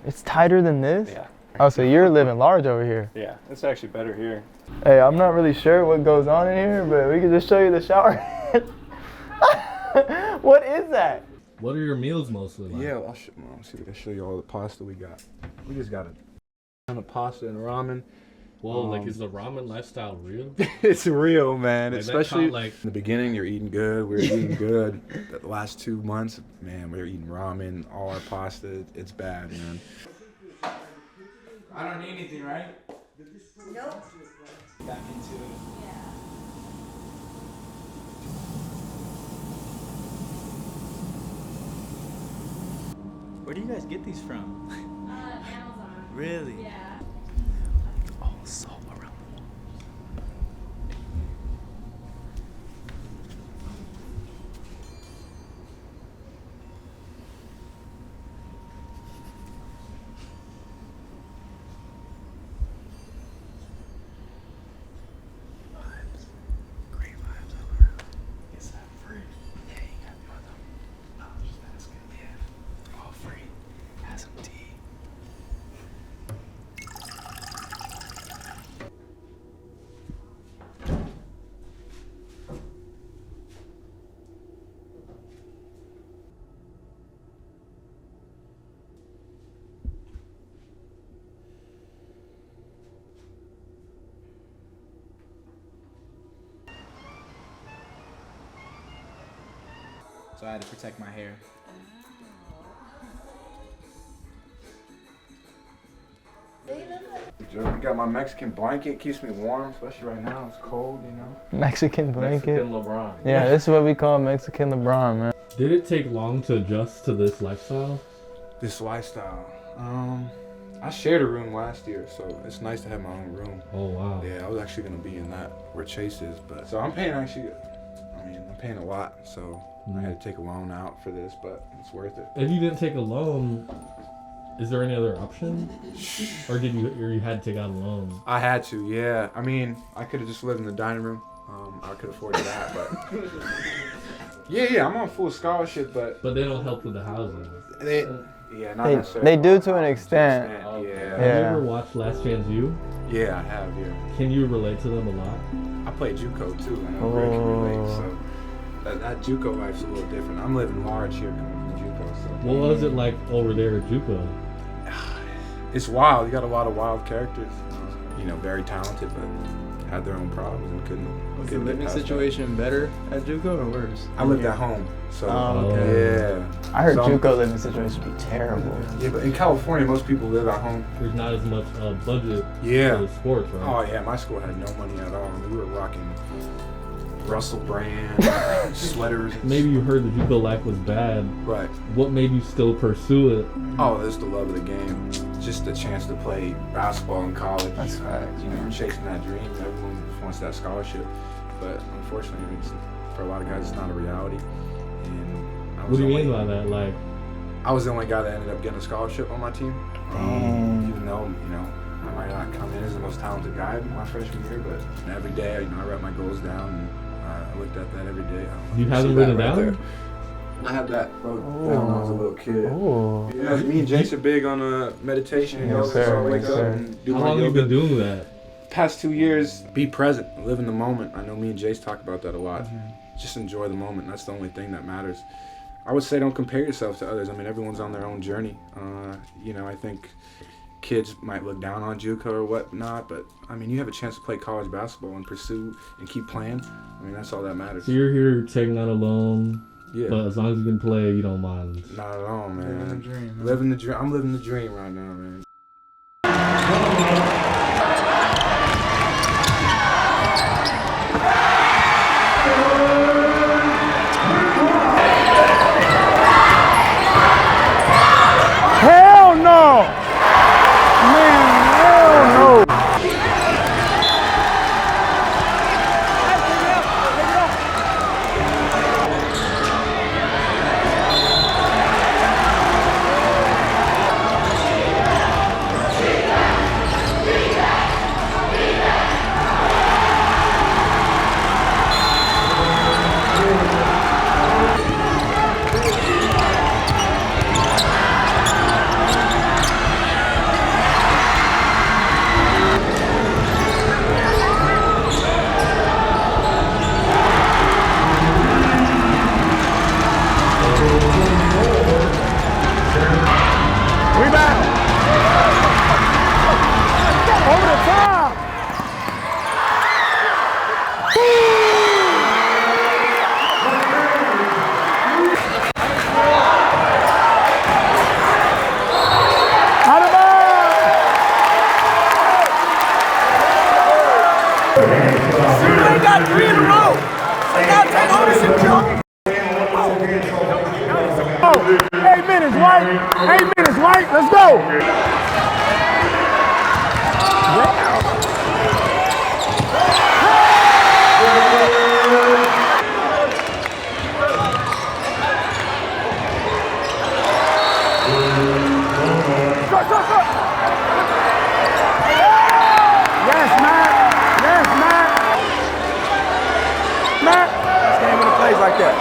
It's tighter than this? Yeah. Oh, so you're living large over here. Yeah, it's actually better here. Hey, I'm not really sure what goes on in here, but we can just show you the shower. What is that? What are your meals mostly like? Yeah, I'll see if I can show you all the pasta we got. We just got a ton of pasta and ramen. Whoa, like is the ramen lifestyle real? It's real, man. Like, Especially like in the beginning, you're eating good. We're eating good. The last 2 months, man, we're eating ramen, all our pasta. It's bad, man. I don't need anything, right? Nope. Back into it. Yeah. Where do you guys get these from? Amazon. Really? Yeah. Oh, so around the wall. Vibes. Great vibes all around. Is that free? Yeah, you got me with them. I was just asking. Yeah. All free. Have some tea. So I had to protect my hair. Joe, I got my Mexican blanket, keeps me warm, especially right now. It's cold, you know. Mexican blanket. Mexican LeBron. Yeah, this is what we call Mexican LeBron, man. Did it take long to adjust to this lifestyle? This lifestyle. I shared a room last year, so it's nice to have my own room. Oh wow. Yeah, I was actually gonna be in that where Chase is, but so I'm paying I'm paying a lot, so I had to take a loan out for this, but it's worth it. If you didn't take a loan, is there any other option? Or you had to take out a loan? I had to, yeah. I mean, I could have just lived in the dining room. I could afford that, but yeah, I'm on full scholarship, but they don't help with the housing. Yeah, not necessarily. They do to an extent. Yeah. Have you ever watched Last Chance U? Yeah, I have. Yeah. Can you relate to them a lot? I play JUCO too. I know Greg can relate. So that JUCO life's a little different. I'm living large here, coming from JUCO. So. What was it like over there at JUCO? It's wild. You got a lot of wild characters. Very talented, but had their own problems and couldn't. Was the living situation better at JUCO or worse? I lived at home, so okay. yeah. I heard JUCO living situation be terrible. Yeah, but in California, most people live at home. There's not as much budget for the sports, right? Oh yeah, my school had no money at all. I mean, we were rocking Russell Brand sweaters. Maybe you heard the JUCO life was bad. Right. What made you still pursue it? Oh, that's the love of the game. Just the chance to play basketball in college. That's fact. Chasing that dream. Everyone wants that scholarship, but unfortunately, for a lot of guys, it's not a reality. And what do you mean by that? Like, I was the only guy that ended up getting a scholarship on my team. Even though I might not come in as the most talented guy in my freshman year, but every day I write my goals down and I looked at that every day. You have them written down? I had that wrote down when I was a little kid. Yeah, me and Jace are big on meditation and yoga, so I wake up and do How my long yoga. have you been doing that? Past 2 years, be present, live in the moment. I know me and Jace talk about that a lot. Just enjoy the moment. That's the only thing that matters. I would say don't compare yourself to others. I mean, everyone's on their own journey. I think kids might look down on JUCO or whatnot, but I mean, you have a chance to play college basketball and pursue and keep playing. I mean, that's all that matters. So you're here taking out a loan, Yeah. but as long as you can play, you don't mind. Not at all, man. Living the dream, man. Living the dream. I'm living the dream right now, man. Hell no! Man, hell no! They got 3 in a row. They got to take ownership, Joe. 8 minutes, White. 8 minutes, White. Let's go. Yes, Matt. Yes, Matt. Matt. This game when it plays like that.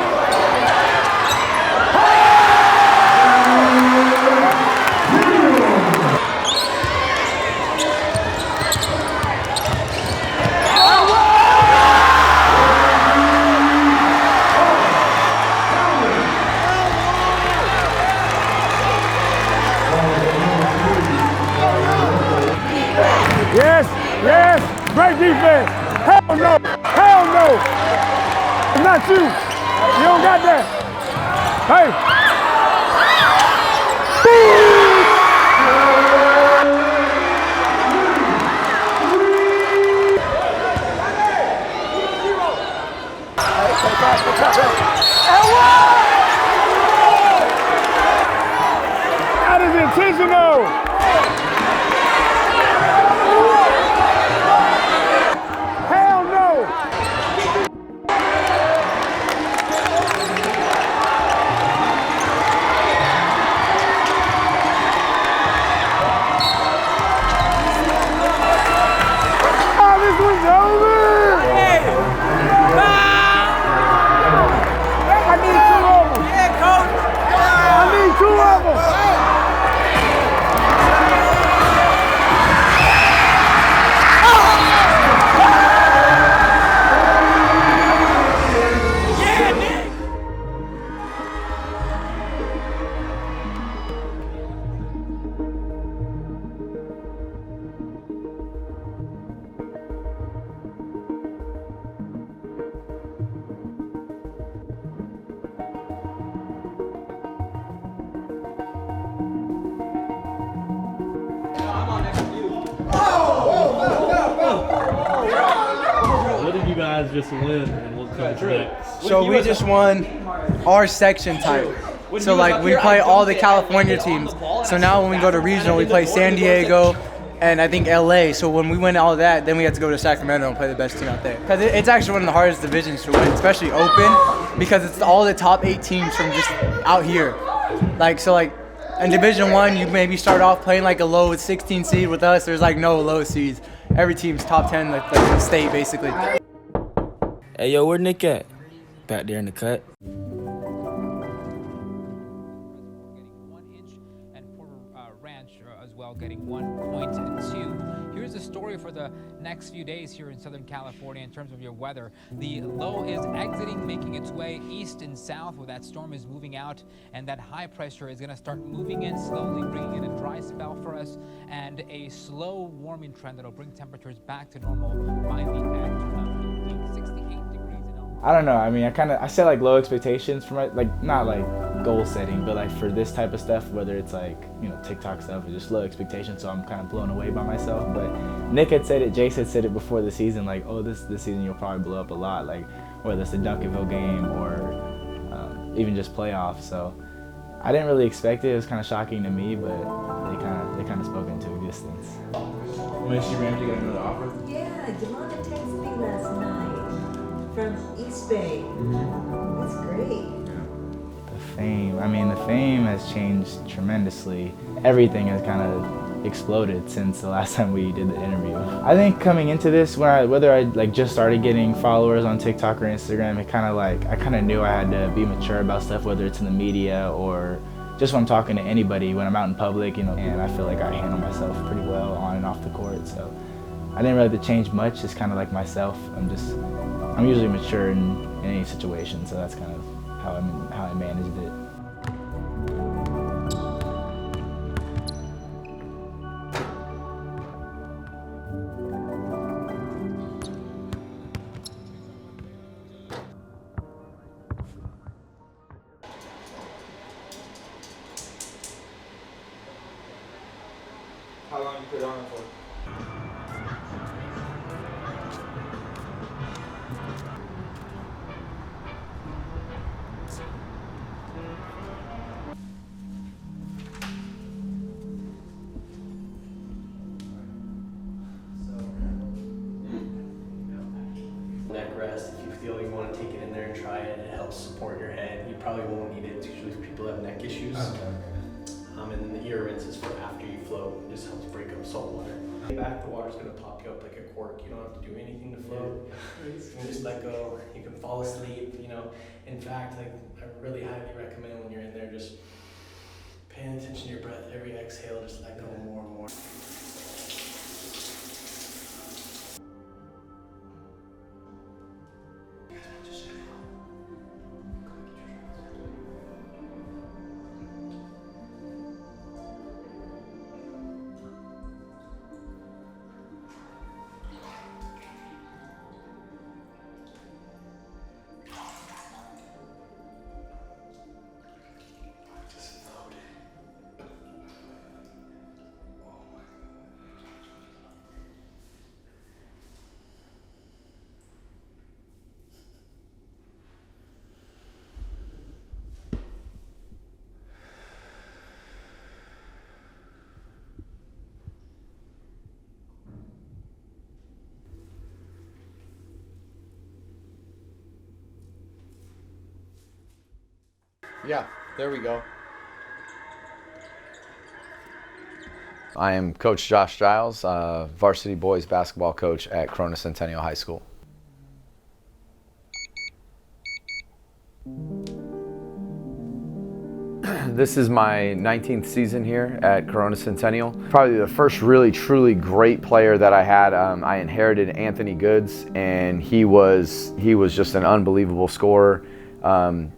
Yes, yes. Great defense. Hell no. Hell no. It's not you. You don't got that. Hey. That is intentional. Hell no! Oh, this one's over! I need 2 of them! Yeah, coach! I need 2 of them! What did you guys just win and what comes next? So we just won our section title. So like we play all the California teams. So now when we go to regional, we play San Diego and I think LA. So when we win all that, then we have to go to Sacramento and play the best team out there. Because it's actually one of the hardest divisions to win, especially open, because it's all the top 8 teams from just out here. Like in Division 1, you maybe start off playing like a low 16 seed. With us, there's like no low seeds. Every team's top 10, like the state basically. Hey, yo, where Nick at? Back there in the cut. As well, getting 1.2. Here's the story for the next few days here in Southern California in terms of your weather. The low is exiting, making its way east and south where that storm is moving out, and that high pressure is going to start moving in slowly, bringing in a dry spell for us and a slow warming trend that'll bring temperatures back to normal by the end of 68 degrees. I don't know. I mean, I set like low expectations for my, like, not like goal setting, but like for this type of stuff, whether it's like, you know, TikTok stuff, or just low expectations. So I'm kind of blown away by myself. But Nick had said it, Jace had said it before the season, like, oh, this season you'll probably blow up a lot, like whether it's the Duncanville game or even just playoffs. So I didn't really expect it. It was kind of shocking to me, but they kind of spoke into existence. When she Ramsey got another offer? Yeah, Yolanda texted me last night from East Bay. That's great. The fame. I mean, the fame has changed tremendously. Everything has kind of exploded since the last time we did the interview. I think coming into this, whether I like just started getting followers on TikTok or Instagram, it kind of like, I kind of knew I had to be mature about stuff, whether it's in the media or just when I'm talking to anybody, when I'm out in public, you know, and I feel like I handle myself pretty well on and off the court. So I didn't really have to change much, just kind of like myself. I'm usually mature in any situation, so that's kind of how I managed it. How long you put on it for? feel you want to take it in there and try it. It helps support your head. You probably won't need it. It's usually for people who have neck issues. And then the ear rinse is for after you float. It just helps break up salt water. Back, the water's gonna pop you up like a cork. You don't have to do anything to float. You can just let go. You can fall asleep. You know, in fact, like I really highly recommend when you're in there, just paying attention to your breath. Every exhale, just let go more and more. Yeah, there we go. I am Coach Josh Giles, varsity boys basketball coach at Corona Centennial High School. This is my 19th season here at Corona Centennial. Probably the first really truly great player that I had. I inherited Anthony Goods, and he was just an unbelievable scorer.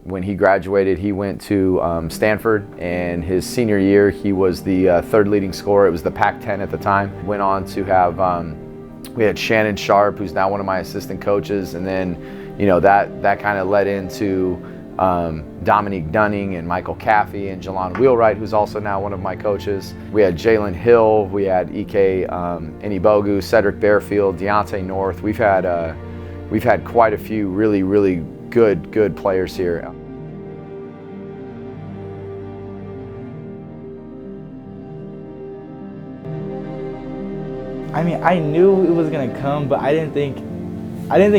When he graduated, he went to Stanford, and his senior year he was the third leading scorer. It was the Pac-10 at the time. Went on to have we had Shannon Sharp, who's now one of my assistant coaches, and then that kind of led into Dominique Dunning and Michael Caffey and Jalon Wheelwright, who's also now one of my coaches. We had Jalen Hill, we had Ike Inibogu, Cedric Bearfield, Deontay North. We've had quite a few really good players here. I mean, I knew it was gonna come, but I didn't think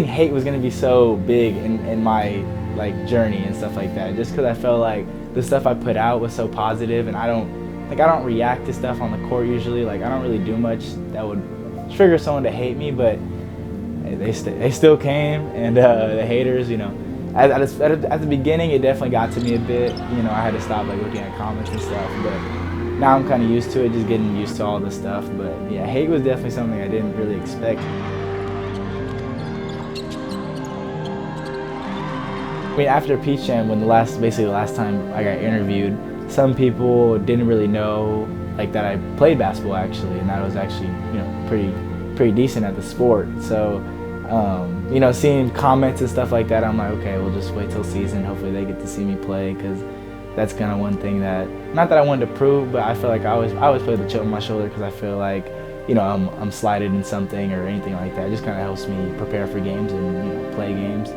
hate was gonna be so big in my journey and stuff like that. Just because I felt like the stuff I put out was so positive, and I don't react to stuff on the court usually. I don't really do much that would trigger someone to hate me, but they still came, and the haters, at the beginning it definitely got to me a bit. I had to stop looking at comments and stuff, but now I'm kind of used to it, just getting used to all this stuff. But yeah, hate was definitely something I didn't really expect. I mean, after Peach Jam, basically the last time I got interviewed, some people didn't really know that I played basketball actually, and that I was actually pretty decent at the sport. So seeing comments and stuff like that, I'm like, okay, we'll just wait till season. Hopefully they get to see me play, because that's kind of one thing that, not that I wanted to prove, but I feel like I always play with a chip on my shoulder, because I feel like I'm slighted in something or anything like that. It just kind of helps me prepare for games and play games.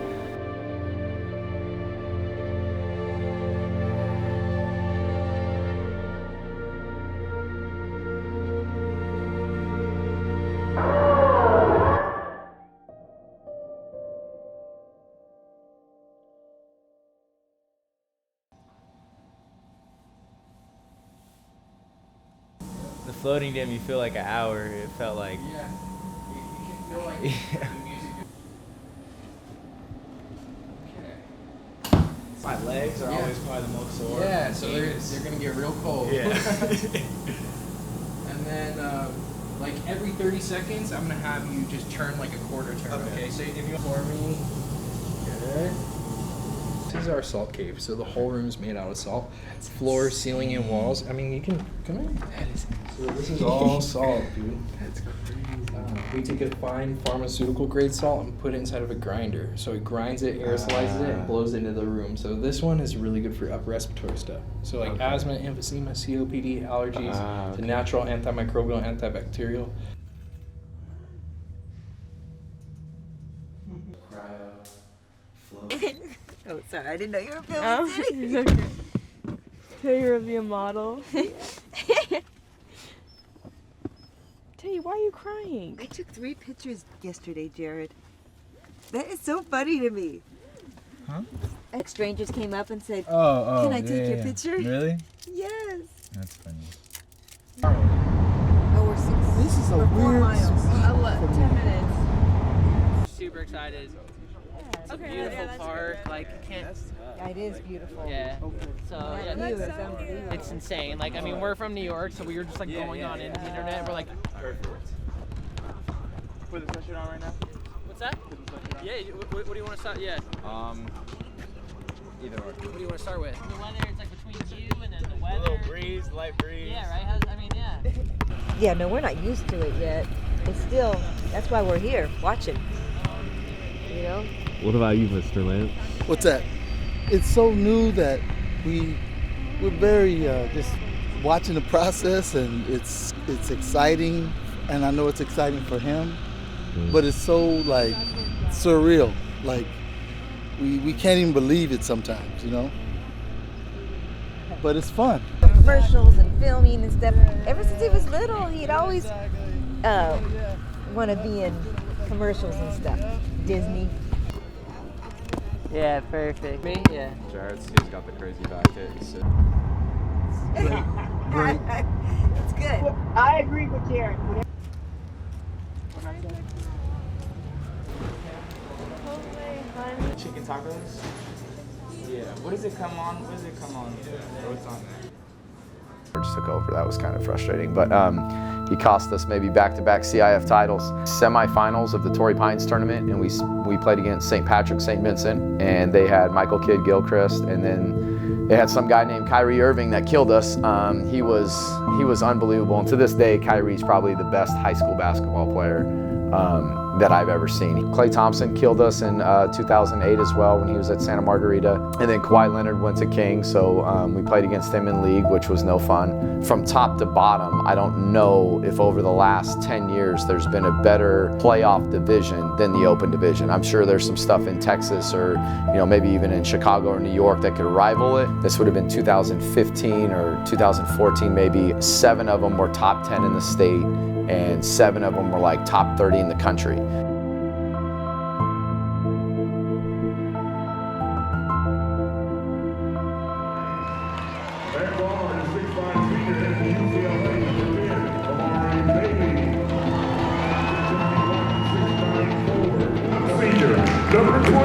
The floating didn't feel like an hour. It felt like... Yeah, you can feel like yeah. the music. My legs are always probably the most sore. Yeah, so they're going to get real cold. Yeah. And then, every 30 seconds, I'm going to have you just turn like a quarter turn, okay? So if you for me, good. This is our salt cave, so the whole room is made out of salt. Floor, ceiling, and walls. I mean, you can come in. So this is all salt, dude. That's crazy. We take a fine pharmaceutical grade salt and put it inside of a grinder. So it grinds it, aerosolizes it, and blows it into the room. So this one is really good for upper respiratory stuff. So asthma, emphysema, COPD, allergies, to natural antimicrobial, antibacterial. Oh, sorry, I didn't know you were filming. Okay. Teddy, you're gonna be a model. Teddy, why are you crying? I took 3 pictures yesterday, Jared. That is so funny to me. Huh? Strangers came up and said, Oh, "Can I take your yeah. picture?" Really? Yes. That's funny. Oh, we're 6. This is a we're 4 weird miles. spot. 10 minutes. Super excited. It's a beautiful park. Like, you can't. Yeah, it is beautiful. Yeah. So yeah, That view is unbelievable. it's insane. Like, I mean, we're from New York, so we were just like going on in the internet. And we're like, Perfect. put the sweatshirt on right now. What's that? Yeah. What do you want to start? Yeah. Either or. What do you want to start with? The weather. It's like between you and then the weather. A little breeze, light breeze. Yeah. Right. I mean, yeah. Yeah, no, we're not used to it yet. But still, that's why we're here, watching. You know? What about you, Mr. Lance? What's that? It's so new that we're very just watching the process, and it's exciting, and I know it's exciting for him, but it's so like surreal. Like we can't even believe it sometimes, you know? But it's fun. Commercials and filming and stuff. Ever since he was little, he'd always want to be in commercials and stuff. Disney. Yeah. Perfect. Me? Yeah. Jared's he's got the crazy back kick. So. It's good. I agree with Jared. Chicken tacos? Yeah. What does it come on? What does it come on? What's on there? Just took over. That was kind of frustrating, but he cost us maybe back-to-back CIF titles. Semifinals of the Torrey Pines tournament, and we played against St. Patrick, St. Vincent, and they had Michael Kidd Gilchrist, and then they had some guy named Kyrie Irving that killed us. He was unbelievable, and to this day, Kyrie's probably the best high school basketball player that I've ever seen. Klay Thompson killed us in 2008 as well when he was at Santa Margarita. And then Kawhi Leonard went to King, so we played against him in league, which was no fun. From top to bottom, I don't know if over the last 10 years there's been a better playoff division than the Open Division. I'm sure there's some stuff in Texas or maybe even in Chicago or New York that could rival it. This would have been 2015 or 2014 maybe. 7 of them were top 10 in the state, and 7 of them were like top 30 in the country. Number 23,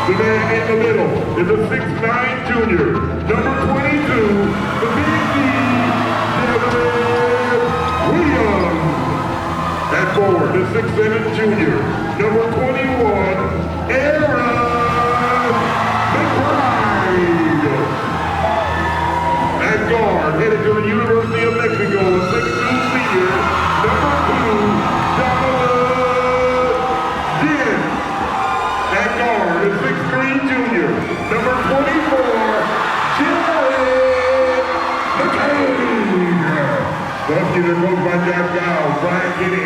the man in the middle is a 6'9" junior. Number 22, the big D, Devin Williams. At forward, the 6'7" junior. Number 21, Aaron McCain. At guard, headed to the University of Mexico, a 6'2" senior. Number 2, Donald Jen. At guard, a 6'3" junior. Number 24, Jared McCain. That's either coached by Jack Giles, Brian Kenny.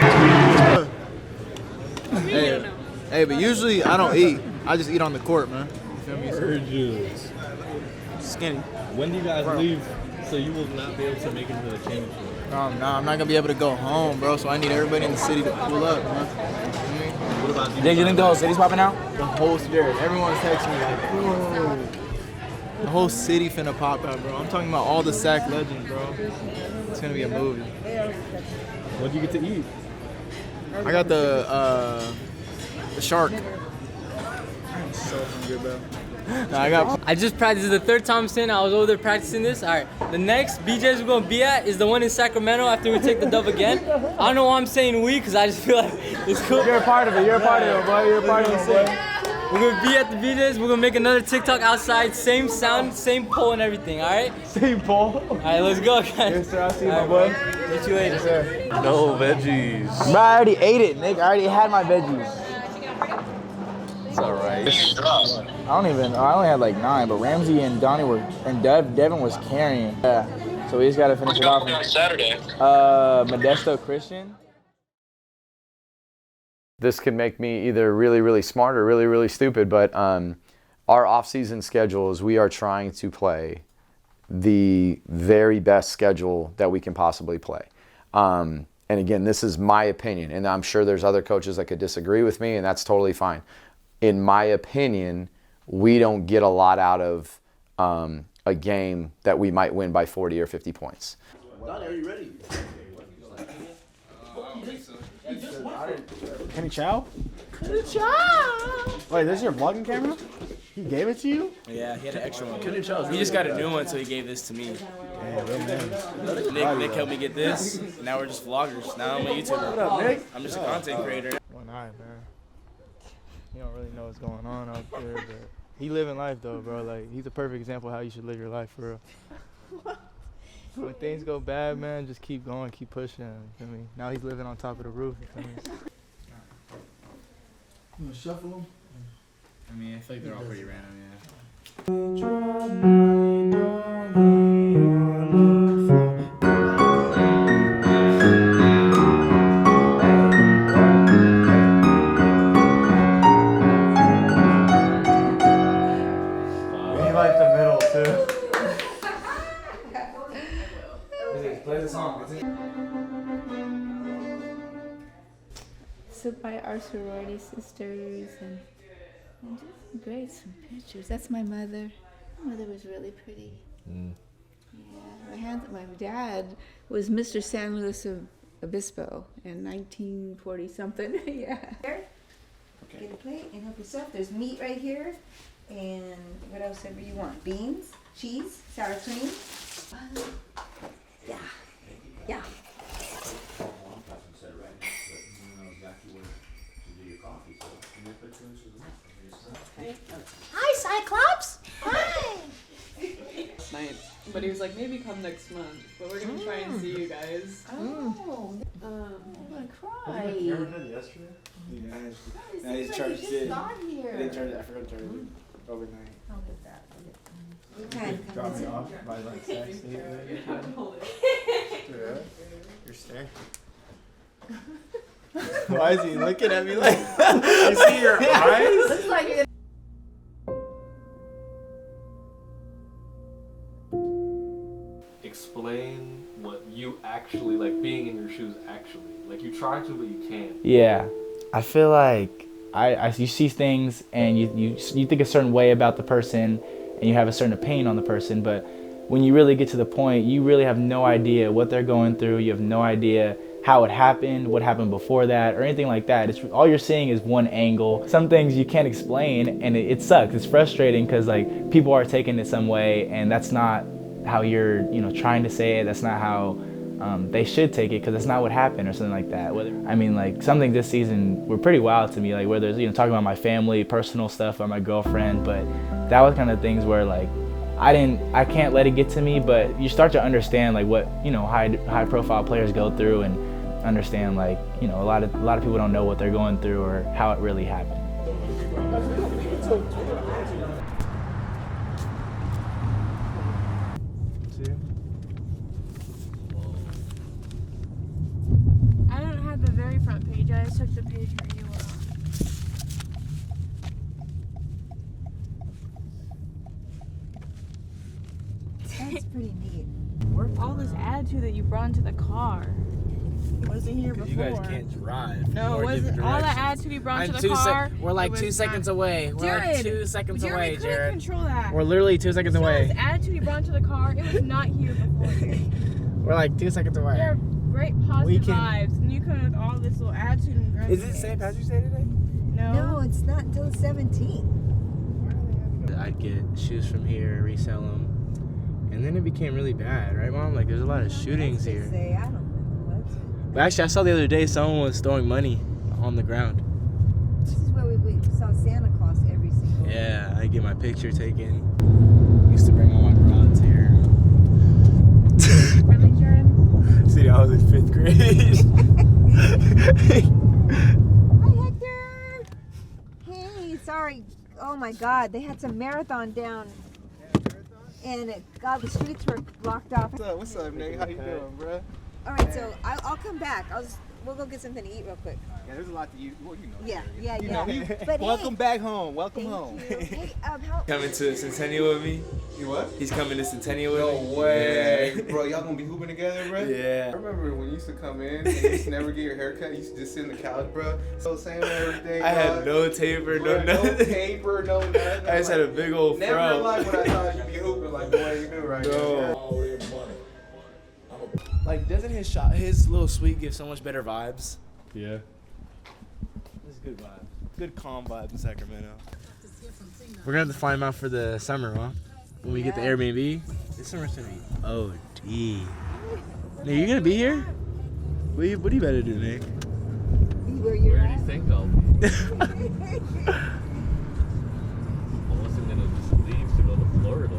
Hey, but usually I don't eat. I just eat on the court, man. You feel me? Skinny. When do you guys leave so you will not be able to make it to the championship? No, I'm not gonna be able to go home, bro. So I need everybody in the city to pull up, man. What about you? Did you think the whole city's popping out? The whole city. Everyone's texting me like, whoa. The whole city finna pop out, bro. I'm talking about all the SAC legends, bro. It's gonna be a movie. What do you get to eat? I got the shark. I'm so hungry, bro. I just practiced the third time since I was over there practicing this. All right, the next BJ's we're gonna be at is the one in Sacramento after we take the dub again. I don't know why I'm saying we, because I just feel like it's cool. You're a part of it. You're a part of it, boy. You're a part of it, boy. We're gonna be at the BJ's. We're gonna make another TikTok outside, same sound, same pole and everything. All right. Same pole. All right, let's go, guys. Yes, sir. I'll see you, my boy. Catch you later, sir. No veggies. Bro, I already ate it, nigga. I already had my veggies. It's alright. I only had like 9, but Ramsey and Donnie Devin was carrying. Yeah. So we just gotta finish it off. On Saturday? Modesto Christian. This could make me either really, really smart or really, really stupid, but our off-season schedule is we are trying to play the very best schedule that we can possibly play. And again, this is my opinion, and I'm sure there's other coaches that could disagree with me, and that's totally fine. In my opinion, we don't get a lot out of a game that we might win by 40 or 50 points. Donnie, are you ready? Kenny Chow? Kenny Chow! Wait, this is your vlogging camera? He gave it to you? Yeah, he had an extra one. We just got a new one, so he gave this to me. Yeah, real man. Nick helped me get this. Now we're just vloggers. Now I'm a YouTuber. What up, Nick? I'm just a content creator. One eye, man. You don't really know what's going on out there, but he living life though, bro. Like, he's a perfect example of how you should live your life, for real. When things go bad, man, just keep going, keep pushing. You feel me? Now he's living on top of the roof. You feel me? You wanna shuffle them? I mean, I feel like they're all pretty random, yeah. He liked the middle too. Play the song. So by our sorority sisters and just great, some pictures. That's my mother. My mother was really pretty. Yeah, my dad was Mr. San Luis Obispo in 1940 something. Yeah. Here, get a plate and help yourself. There's meat right here, and what else ever you want. Beans, cheese, sour cream. Yeah, yeah. Hi, Cyclops! Hi! Night, but he was like, maybe come next month, but we're gonna try and see you guys. Oh, I'm gonna cry. Yesterday? Yeah, he's charged it. I didn't charge it. I forgot to charge it overnight. I'll get that. You can Drop me off by like text. You're staring. Why is he looking at me like you see your eyes? Looks like you're Explain what you actually like being in your shoes actually. Like you try to, but you can't. Yeah, I feel like you see things and you think a certain way about the person and you have a certain opinion on the person, but when you really get to the point, you really have no idea what they're going through. You have no idea how it happened, what happened before that, or anything like that. It's all you're seeing is one angle. Some things you can't explain, and it sucks. It's frustrating because like people are taking it some way, and that's not how you're trying to say it. That's not how they should take it, because that's not what happened or something like that. I mean, like some things this season were pretty wild to me, like whether it's talking about my family, personal stuff, or my girlfriend, but that was kind of things where like I can't let it get to me, but you start to understand like what high profile players go through, and understand like a lot of people don't know what they're going through or how it really happened. I don't have the very front page. I just took the page where you were on. That's pretty neat. All this attitude that you brought into the car. Wasn't here before. You guys can't drive. No, it wasn't. All that attitude you brought into the car. We're like 2 seconds away. We're like 2 seconds away, Jared. Control that. We're literally 2 seconds away. This attitude you brought into the car, it was not here before. We're like 2 seconds away. There are great positive vibes, and you come with all this little attitude and grumpy. Is it St. Patrick's Day today? No, it's not until the 17th. I'd get shoes from here, resell them, and then it became really bad, right, Mom? Like there's a lot of shootings here. I don't know. But actually, I saw the other day someone was throwing money on the ground. This is where we saw Santa Claus every single day. Yeah, I get my picture taken. Used to bring all my broads here. Really, Jared? See, I was in 5th grade. Hi, Hector. Hey, sorry. Oh my God, they had some marathon down, and the streets were blocked off. What's up, Nate? How you doing, bro? All right, so I'll come back. we'll go get something to eat real quick. Yeah, there's a lot to you. Well, you know. Yeah, yeah, You yeah. know, But welcome hey, back home. Welcome thank home. you. Hey, how? Coming to Centennial with me? You what? He's coming to Centennial with me? No way. Yeah. Bro, y'all gonna be hooping together, bro? Yeah. I remember when you used to come in and you used to never get your hair cut. You used to just sit in the couch, bro. So same and everything. I had no taper, no nothing. No taper, no nothing. I just had a big old never fro. Never like when I thought you'd be hooping like the way you do right now. Like, doesn't his little suite give so much better vibes? Yeah. This is good vibes. Good calm vibes in Sacramento. We're gonna have to fly him out for the summer, huh? When we get the Airbnb. This summer's gonna be OD. Nick, you gonna be here? What do you better do, Nick? Where you Where do you think I'll be? Unless I'm gonna just leave to go to Florida.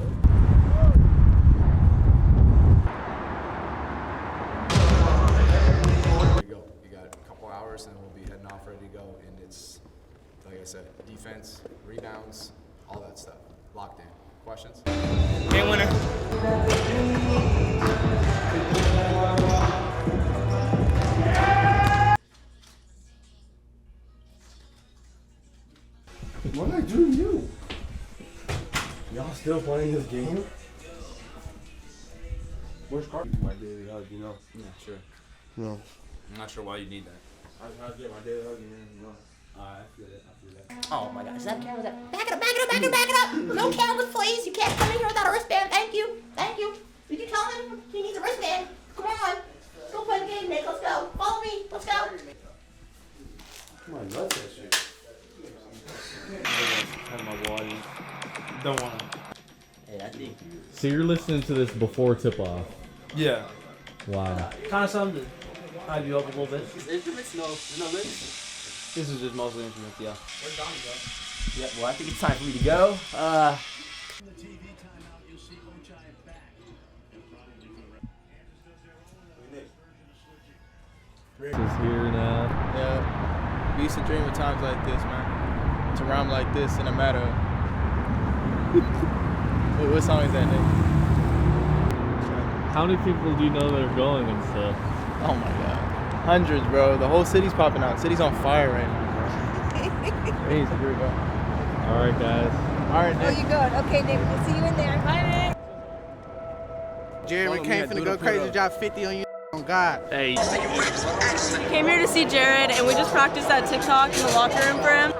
You got a couple hours and we'll be heading off ready to go. And it's, like I said, defense, rebounds, all that stuff. Locked in. Questions? Game winner. What did I do to you? Y'all still playing this game? Where's Carter? My daily hug, you know. Yeah, sure. No. I'm not sure why you need that. I get my daily hug, you know. I feel it. Oh my God, is that a camera? Is that... Back it up, back it up, back it up, back it up! No cameras, please. You can't come in here without a wristband. Thank you. Thank you. Did you tell him he needs a wristband? Come on. Let's go play the game, Nick. Let's go. Follow me. Let's go. Come on, nuts that shit. Kind of my body. Don't want to. Hey, I think you. So you're listening to this before tip-off? Yeah. Wow. Kind of something to hype you up a little bit. Instruments? No lyrics? This is just mostly instruments, yeah. Where's Donnie go? Yeah, well, I think it's time for me to go. Is here now. Yeah. We used to dream of times like this, man. To rhyme like this in a matter of... what song is that, Nick? How many people do you know that are going and stuff? Oh my God. Hundreds, bro. The whole city's popping out. City's on fire right now, bro. Crazy, here we go. All right, guys. All right, Oh, Nick. you going? Okay, Nick. We'll see you in there. Bye, Nick. Jared, we came finna go crazy. Drop 50 on you. On God. Hey. We came here to see Jared, and we just practiced that TikTok in the locker room for him.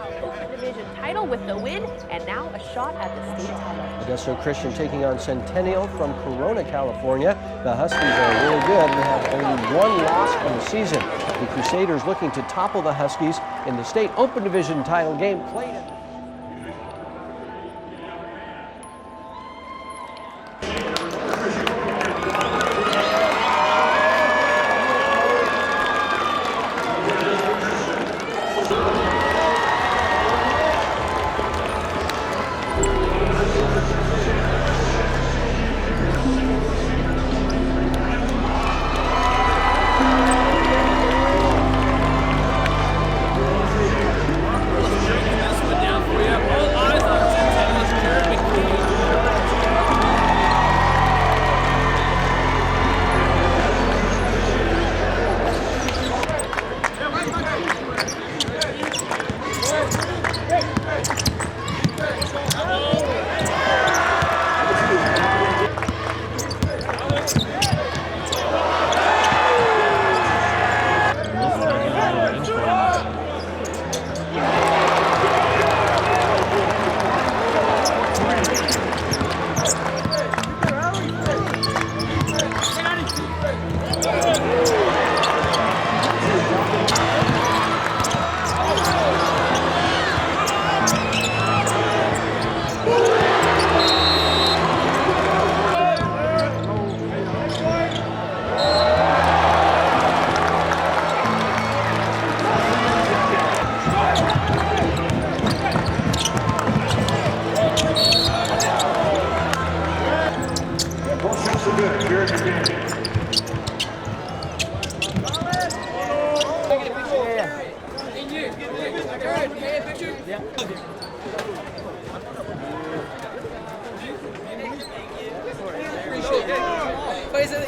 Division title with the win, and now a shot at the state title. Modesto Christian taking on Centennial from Corona, California. The Huskies are really good and have only one loss in the season. The Crusaders looking to topple the Huskies in the state open division title game played at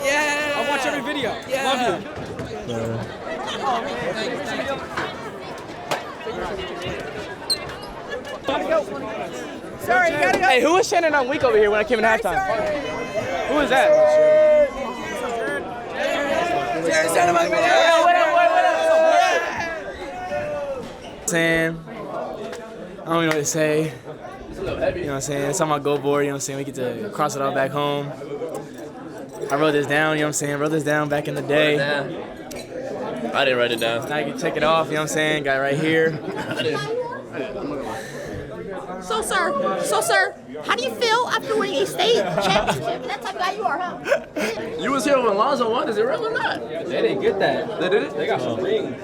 Yeah. I watch every video. Love you. Sorry, you gotta go. Hey, who was chanting on week over here when I came in halftime? Who was that? Saying, I don't even know what to say. You know what I'm saying? It's on my go board, you know what I'm saying? We get to cross it all back home. I wrote this down, you know what I'm saying? Wrote this down back in the day. I didn't write it down. Now you can check it off, you know what I'm saying? Got it right here. So, sir, how do you feel after winning a state championship? That type of guy you are, huh? You was here when Lonzo won. Is it real or not? They didn't get that. They did it? They got some rings.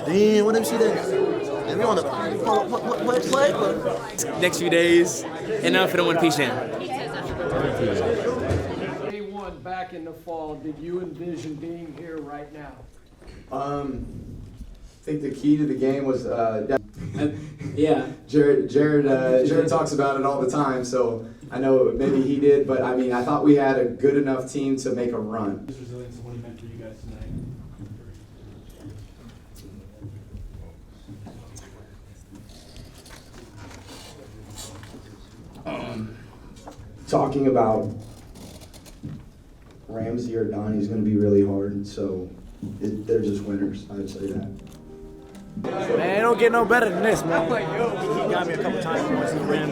Damn, what did you see that? And we on the play. Next few days, enough for the one piece jam. Day one back in the fall, did you envision being here right now? I think the key to the game was Yeah. Jared talks about it all the time, so I know maybe he did, but I mean I thought we had a good enough team to make a run. Resilience is what it meant for you guys tonight. Talking about Ramsey or Donnie is going to be really hard, so they're just winners. I'd say that. Man, it don't get no better than this, man. He got me a couple times once in the rim.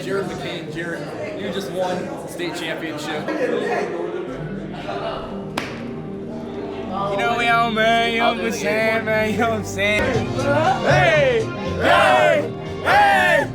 Jared McCain, Jared, you just won state championship. You know we on, man. You know what I'm saying, man. You know what I'm saying. Hey! Hey! Hey!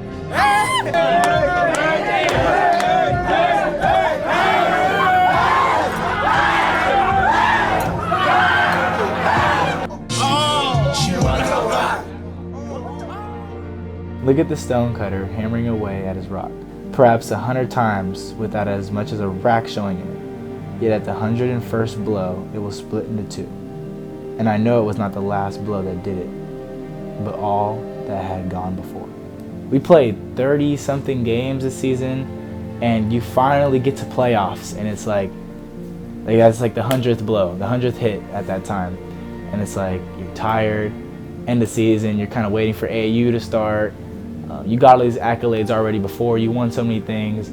Look at the stonecutter hammering away at his rock, perhaps 100 times without as much as a rack showing in it. Yet at the 101st blow, it will split into two. And I know it was not the last blow that did it, but all that had gone before. We played 30-something games this season, and you finally get to playoffs, and it's like that's like the 100th blow, the 100th hit at that time. And it's like, you're tired, end of season, you're kind of waiting for AAU to start. You got all these accolades already before, you won so many things,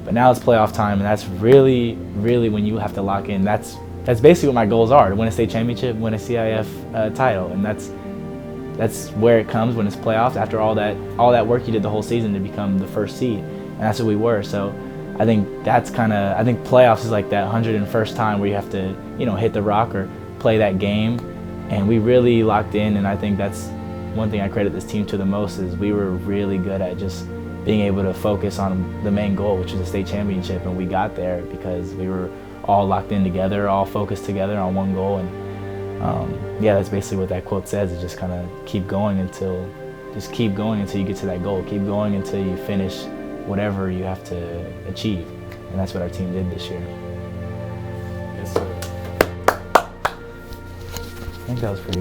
but now it's playoff time, and that's really, really when you have to lock in. That's basically what my goals are: to win a state championship, win a CIF title, and that's where it comes when it's playoffs. After all that work you did the whole season to become the first seed, and that's what we were. So I think I think playoffs is like that 101st time where you have to, hit the rock or play that game, and we really locked in. And I think that's one thing I credit this team to the most, is we were really good at just being able to focus on the main goal, which is a state championship, and we got there because we were all locked in together, all focused together on one goal. And that's basically what that quote says, is just kind of keep going until you get to that goal, keep going until you finish whatever you have to achieve. And that's what our team did this year. Yes, sir. I think that was pretty